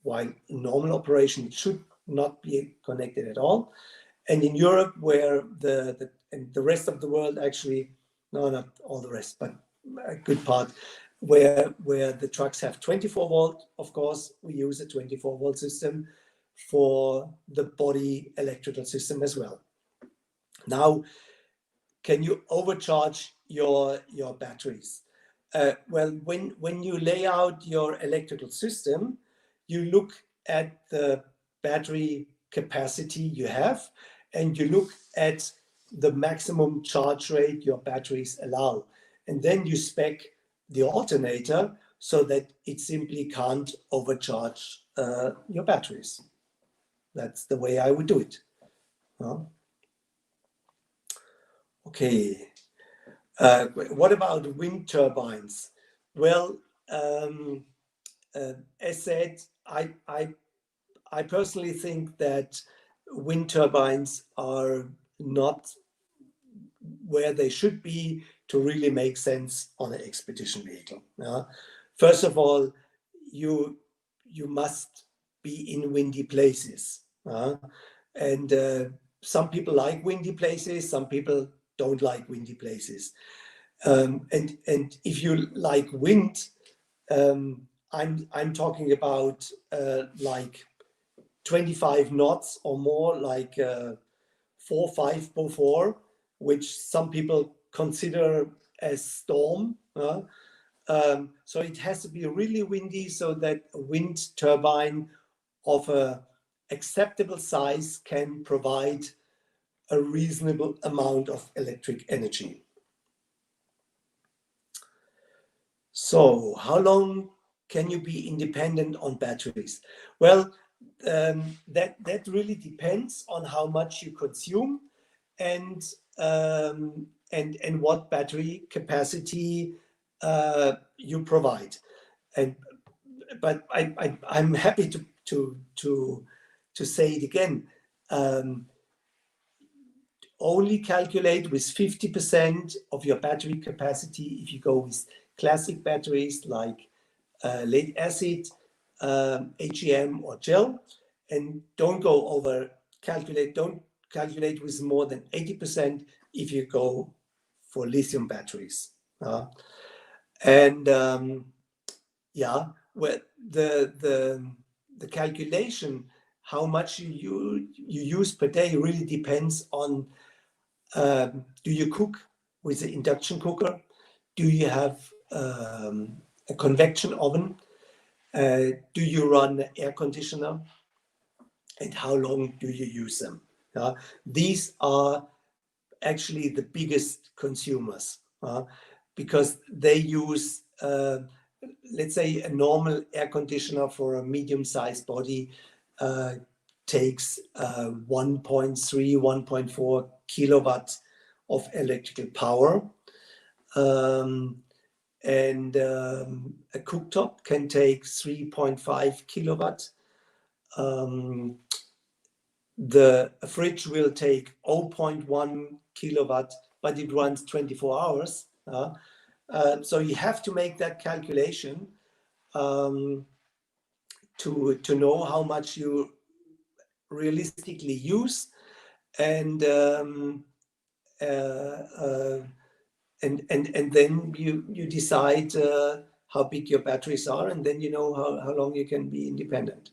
while in normal operation it should not be connected at all. And in Europe, where and the rest of the world actually, no, not all the rest, but a good part, where the trucks have 24 volt, of course, we use a 24 volt system for the body electrical system as well. Now, can you overcharge your batteries? Well, when you lay out your electrical system, you look at the battery capacity you have, and you look at the maximum charge rate your batteries allow. And then you spec the alternator so that it simply can't overcharge your batteries. That's the way I would do it. Okay. What about wind turbines? Well, as said, I personally think that wind turbines are not where they should be to really make sense on an expedition vehicle. First of all, you must be in windy places. And some people like windy places, some people don't like windy places. And if you like wind, I'm talking about like 25 knots or more, like 4-5 Beaufort, which some people consider as storm. So it has to be really windy so that a wind turbine of a acceptable size can provide a reasonable amount of electric energy. So how long can you be independent on batteries? Well, that really depends on how much you consume and what battery capacity you provide. But I'm happy to say it again. Only calculate with 50% of your battery capacity if you go with classic batteries like lead acid, HEM or gel, and don't go over don't calculate with more than 80% if you go for lithium batteries. Yeah, well, the calculation, how much you use per day, really depends on do you cook with the induction cooker? Do you have a convection oven? Do you run an air conditioner? And how long do you use them? These are actually the biggest consumers because they use, let's say, a normal air conditioner for a medium-sized body takes 1.3, 1.4 kilowatts of electrical power. And a cooktop can take 3.5 kilowatts. The fridge will take 0.1 kilowatt, but it runs 24 hours. So you have to make that calculation to know how much you realistically use, and then you decide how big your batteries are, and then you know how long you can be independent.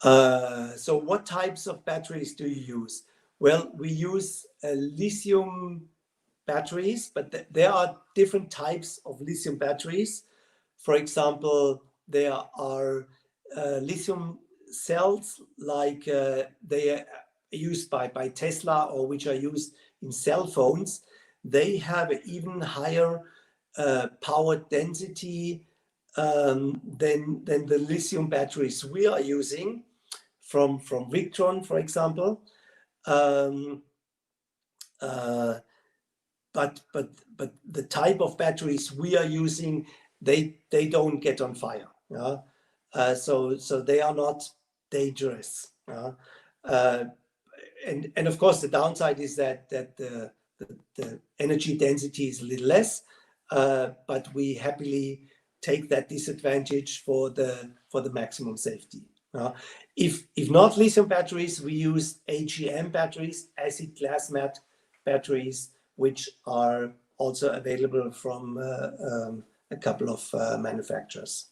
So what types of batteries do you use? Well, we use lithium batteries, but there are different types of lithium batteries. For example, there are lithium cells like they are used by Tesla, or which are used in cell phones. They have an even higher power density than the lithium batteries we are using from Victron, for example. But the type of batteries we are using, they don't get on fire. So they are not dangerous. And of course, the downside is that the energy density is a little less, but we happily take that disadvantage for the maximum safety. If not lithium batteries, we use AGM batteries, acid glass mat batteries, which are also available from a couple of manufacturers.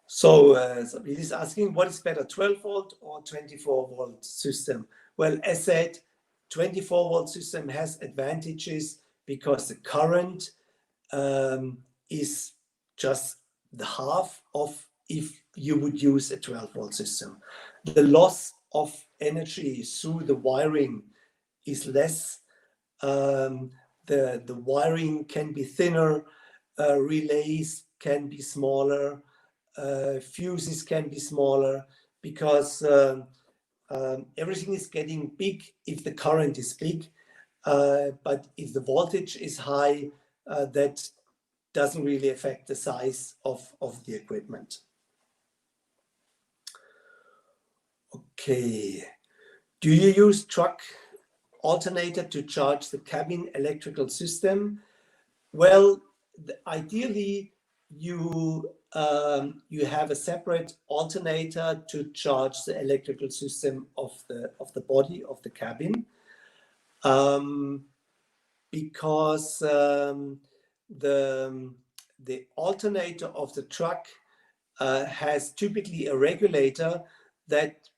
So somebody is asking, what is better, 12-volt or 24-volt system? Well, as said, 24-volt system has advantages because the current is just the half of if you would use a 12-volt system. The loss of energy through the wiring is less. The wiring can be thinner, relays can be smaller, fuses can be smaller, because everything is getting big if the current is big, but if the voltage is high, that doesn't really affect the size of the equipment. Okay, do you use truck alternator to charge the cabin electrical system? Well, ideally you have a separate alternator to charge the electrical system of the body of the cabin, because the alternator of the truck has typically a regulator that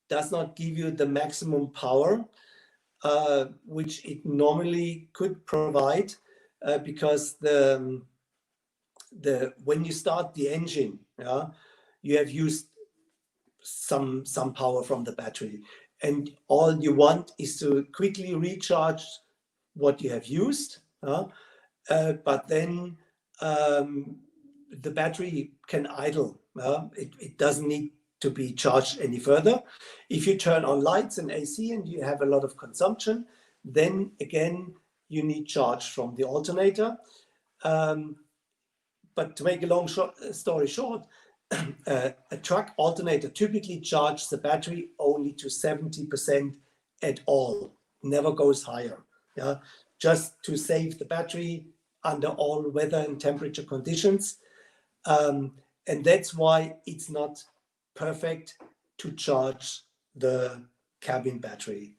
does not give you the maximum power which it normally could provide, because when you start the engine, you have used some power from the battery, and all you want is to quickly recharge what you have used, but then the battery can idle. It doesn't need to be charged any further. If you turn on lights and AC and you have a lot of consumption, then again you need charge from the alternator. But to make a long story short, a truck alternator typically charges the battery only to 70% at all, never goes higher. Just to save the battery under all weather and temperature conditions. And that's why it's not perfect to charge the cabin battery.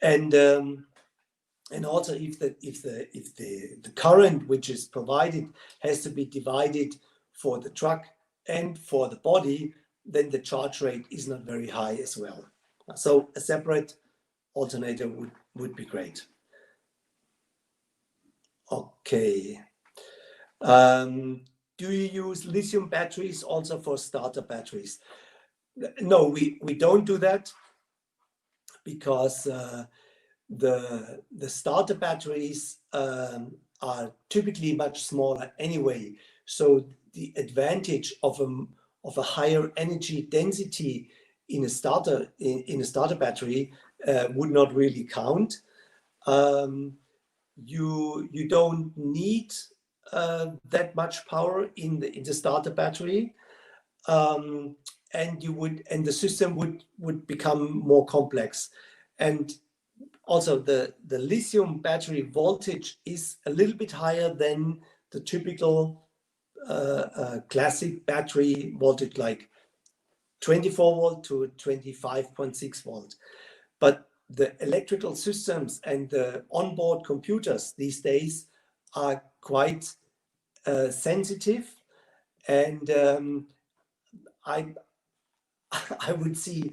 And also if the current which is provided has to be divided for the truck and for the body, then the charge rate is not very high as well. So a separate alternator would be great. Okay. Do you use lithium batteries also for starter batteries? No, we don't do that, because the starter batteries are typically much smaller anyway. So the advantage of a higher energy density in a starter battery would not really count. You don't need that much power in the starter battery, and the system would become more complex. And also the lithium battery voltage is a little bit higher than the typical classic battery voltage, like 24 volt to 25.6 volt. But the electrical systems and the onboard computers these days are quite sensitive, and I would see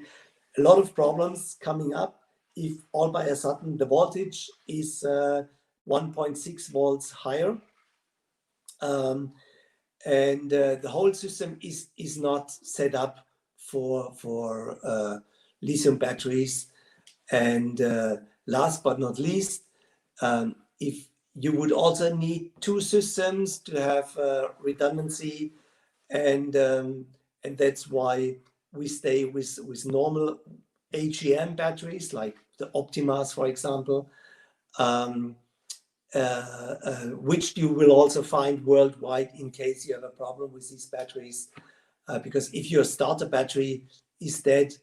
a lot of problems coming up if all by a sudden the voltage is 1.6 volts higher. And the whole system is not set up for lithium batteries. And last but not least, if you would also need two systems to have redundancy, and that's why we stay with normal AGM batteries like the Optimas, for example, which you will also find worldwide in case you have a problem with these batteries. Because if your starter battery is dead,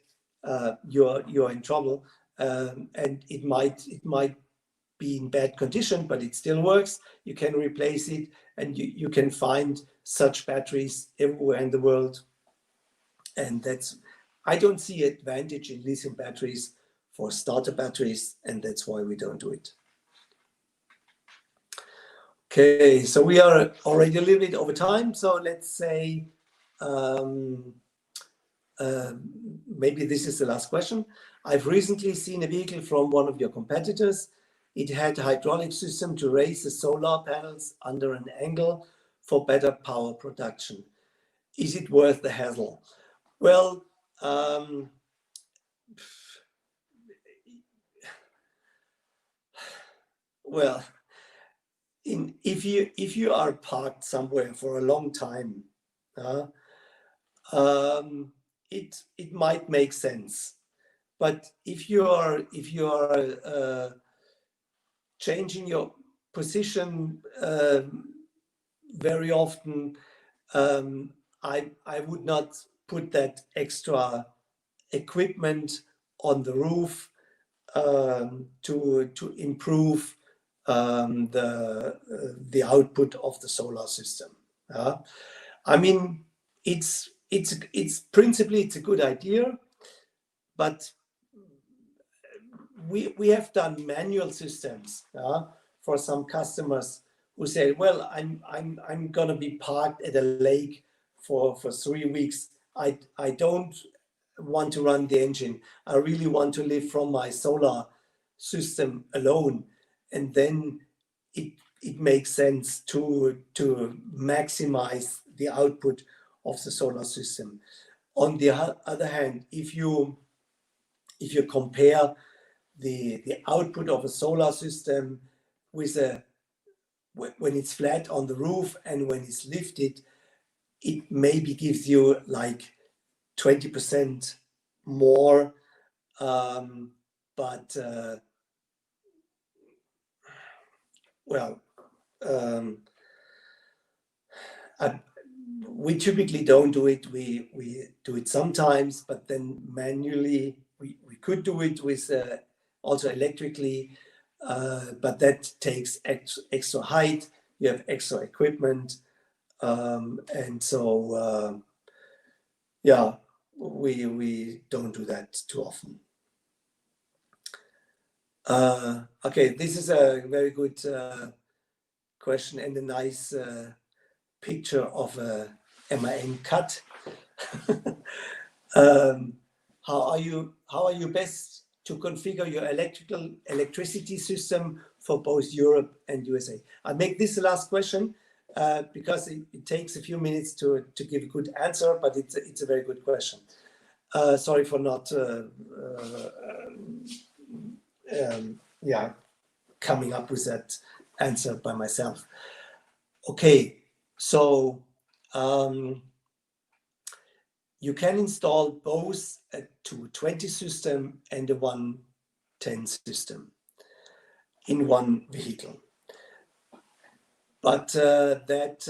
you're in trouble, and it might be in bad condition, but it still works. You can replace it, and you can find such batteries everywhere in the world. And I don't see advantage in lithium batteries for starter batteries, and that's why we don't do it. Okay, so we are already a little bit over time. So let's say maybe this is the last question. I've recently seen a vehicle from one of your competitors. It had a hydraulic system to raise the solar panels under an angle for better power production. Is it worth the hassle? Well, if you are parked somewhere for a long time, it might make sense. But if you are changing your position very often, I would not put that extra equipment on the roof to improve the output of the solar system. I mean, it's principally it's a good idea, but we have done manual systems for some customers who say, well, I'm gonna be parked at a lake for 3 weeks. I don't want to run the engine. I really want to live from my solar system alone. And then it makes sense to maximize the output of the solar system. On the other hand, if you compare the output of a solar system with when it's flat on the roof and when it's lifted, it maybe gives you like 20% more, but we typically don't do it. We do it sometimes, but then manually we could do it with also electrically, but that takes extra height. You have extra equipment, and so yeah, we don't do that too often. Okay, this is a very good question and a nice picture of a MAN cut. How are you best to configure your electricity system for both Europe and USA? I make this the last question because it takes a few minutes to give a good answer, but it's a very good question. Sorry for not coming up with that answer by myself. Okay, so you can install both a 220 system and a 110 system in one vehicle. But that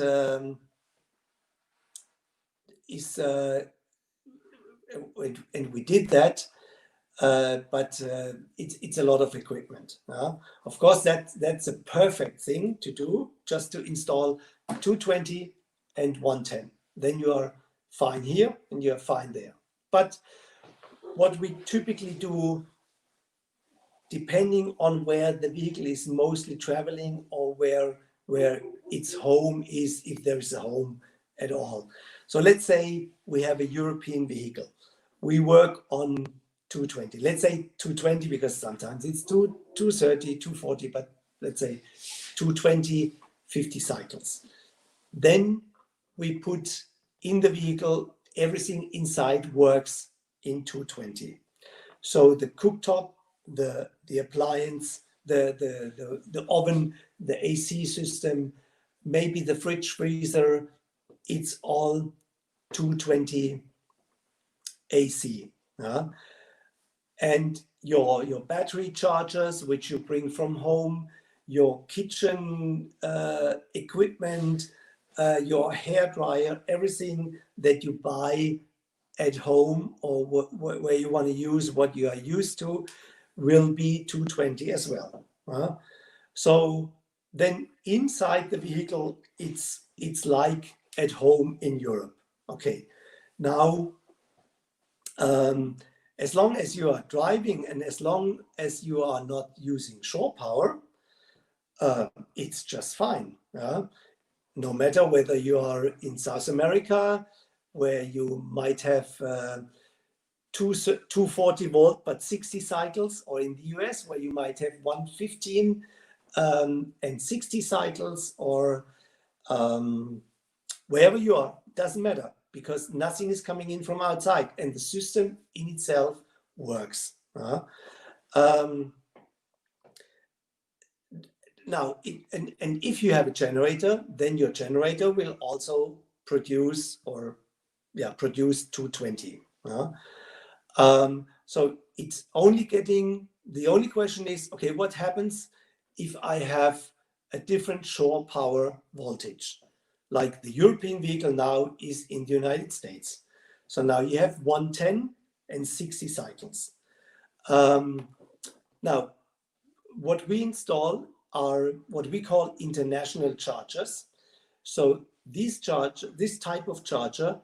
is, and we did that, but it's a lot of equipment. Of course, that's a perfect thing to do, just to install 220 and 110. Then you are fine here and you're fine there. But what we typically do, depending on where the vehicle is mostly traveling or where its home is, if there is a home at all. So let's say we have a European vehicle. We work on 220. Let's say 220 because sometimes it's 230, 240, but let's say 220, 50 cycles. Then we put in the vehicle, everything inside works in 220. So the cooktop, the appliance, the oven, the AC system, maybe the fridge freezer, it's all 220 AC. And your battery chargers, which you bring from home, your kitchen equipment, your hair dryer, everything that you buy at home or where you want to use what you are used to will be 220 as well. So then inside the vehicle, it's like at home in Europe. Okay, now as long as you are driving and as long as you are not using shore power, it's just fine. No matter whether you are in South America, where you might have 240 volt but 60 cycles, or in the US where you might have 115 and 60 cycles, or wherever you are, doesn't matter, because nothing is coming in from outside and the system in itself works. Now, if you have a generator, then your generator will also produce produce 220. So it's only getting, the only question is, okay, what happens if I have a different shore power voltage? Like the European vehicle now is in the United States. So now you have 110 and 60 cycles. Now, what we install are what we call international chargers. So this type of charger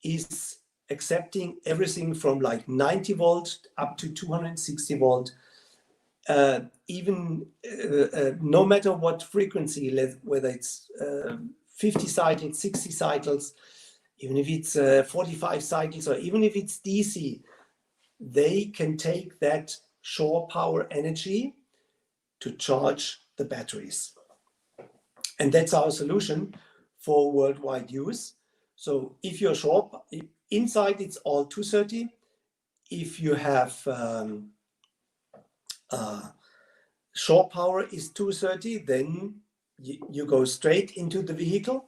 is accepting everything from like 90 volt up to 260 volt, even no matter what frequency, whether it's 50 cycles, 60 cycles, even if it's 45 cycles, or even if it's DC, they can take that shore power energy to charge the batteries. And that's our solution for worldwide use. So if you're shore, inside it's all 230. If you have shore power is 230, then you go straight into the vehicle.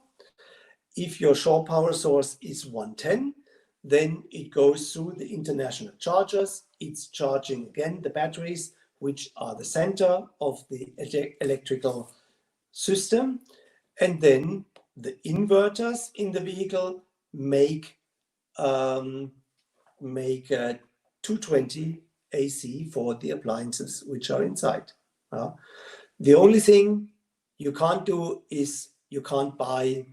If your shore power source is 110, then it goes through the international chargers. It's charging again the batteries, which are the center of the electrical system. And then the inverters in the vehicle make 220 AC for the appliances which are inside. The only thing you can't do is you can't buy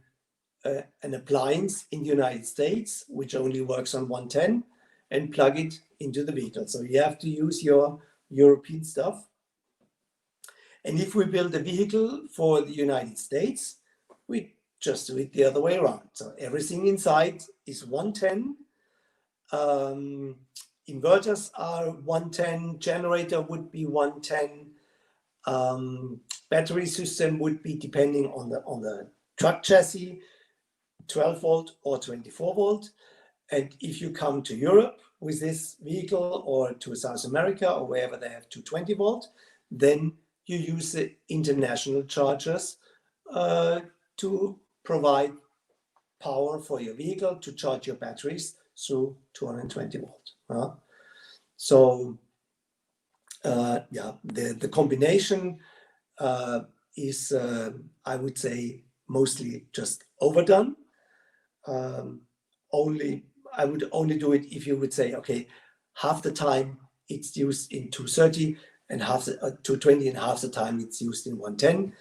an appliance in the United States which only works on 110 and plug it into the vehicle. So you have to use your European stuff. And if we build a vehicle for the United States, we just do it the other way around. So everything inside is 110. Inverters are 110. Generator would be 110. Battery system would be, depending on the truck chassis, 12 volt or 24 volt. And if you come to Europe with this vehicle, or to South America or wherever they have 220 volt, then you use the international chargers to provide power for your vehicle to charge your batteries through 220 volt. So the combination is, I would say, mostly just overdone. I would only do it if you would say, okay, half the time it's used in 230 and half the 220, and half the time it's used in 110.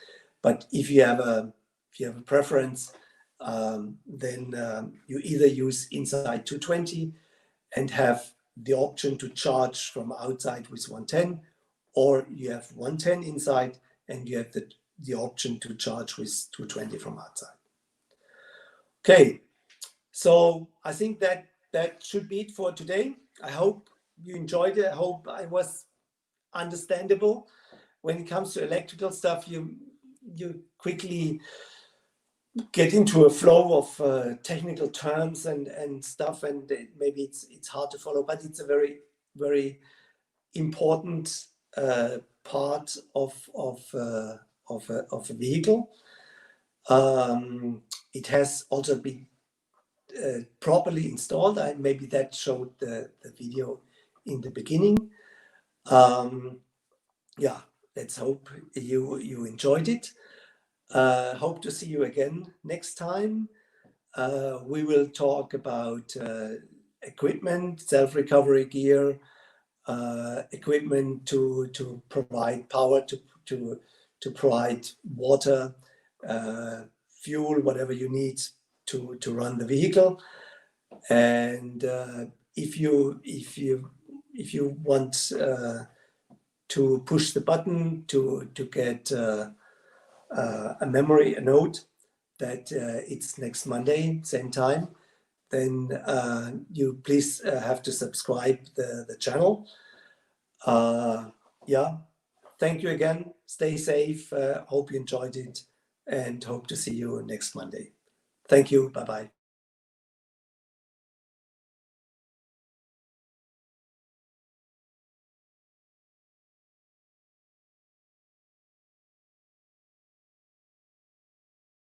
But if you have a preference, then you either use inside 220 and have the option to charge from outside with 110, or you have 110 inside and you have the option to charge with 220 from outside. Okay, so I think that should be it for today. I hope you enjoyed it. I hope I was understandable. When it comes to electrical stuff, you quickly get into a flow of technical terms and stuff, and maybe it's hard to follow, but it's a very, very important part of a vehicle. It has also been properly installed. Maybe that showed the video in the beginning. Yeah, let's hope you enjoyed it. Hope to see you again next time. We will talk about equipment, self-recovery gear, equipment to provide power, to provide water, fuel, whatever you need to run the vehicle. And if you want to push the button to get a note that it's next Monday, same time, then you please have to subscribe the channel. Yeah, thank you again. Stay safe. Hope you enjoyed it, and hope to see you next Monday. Thank you. Bye-bye.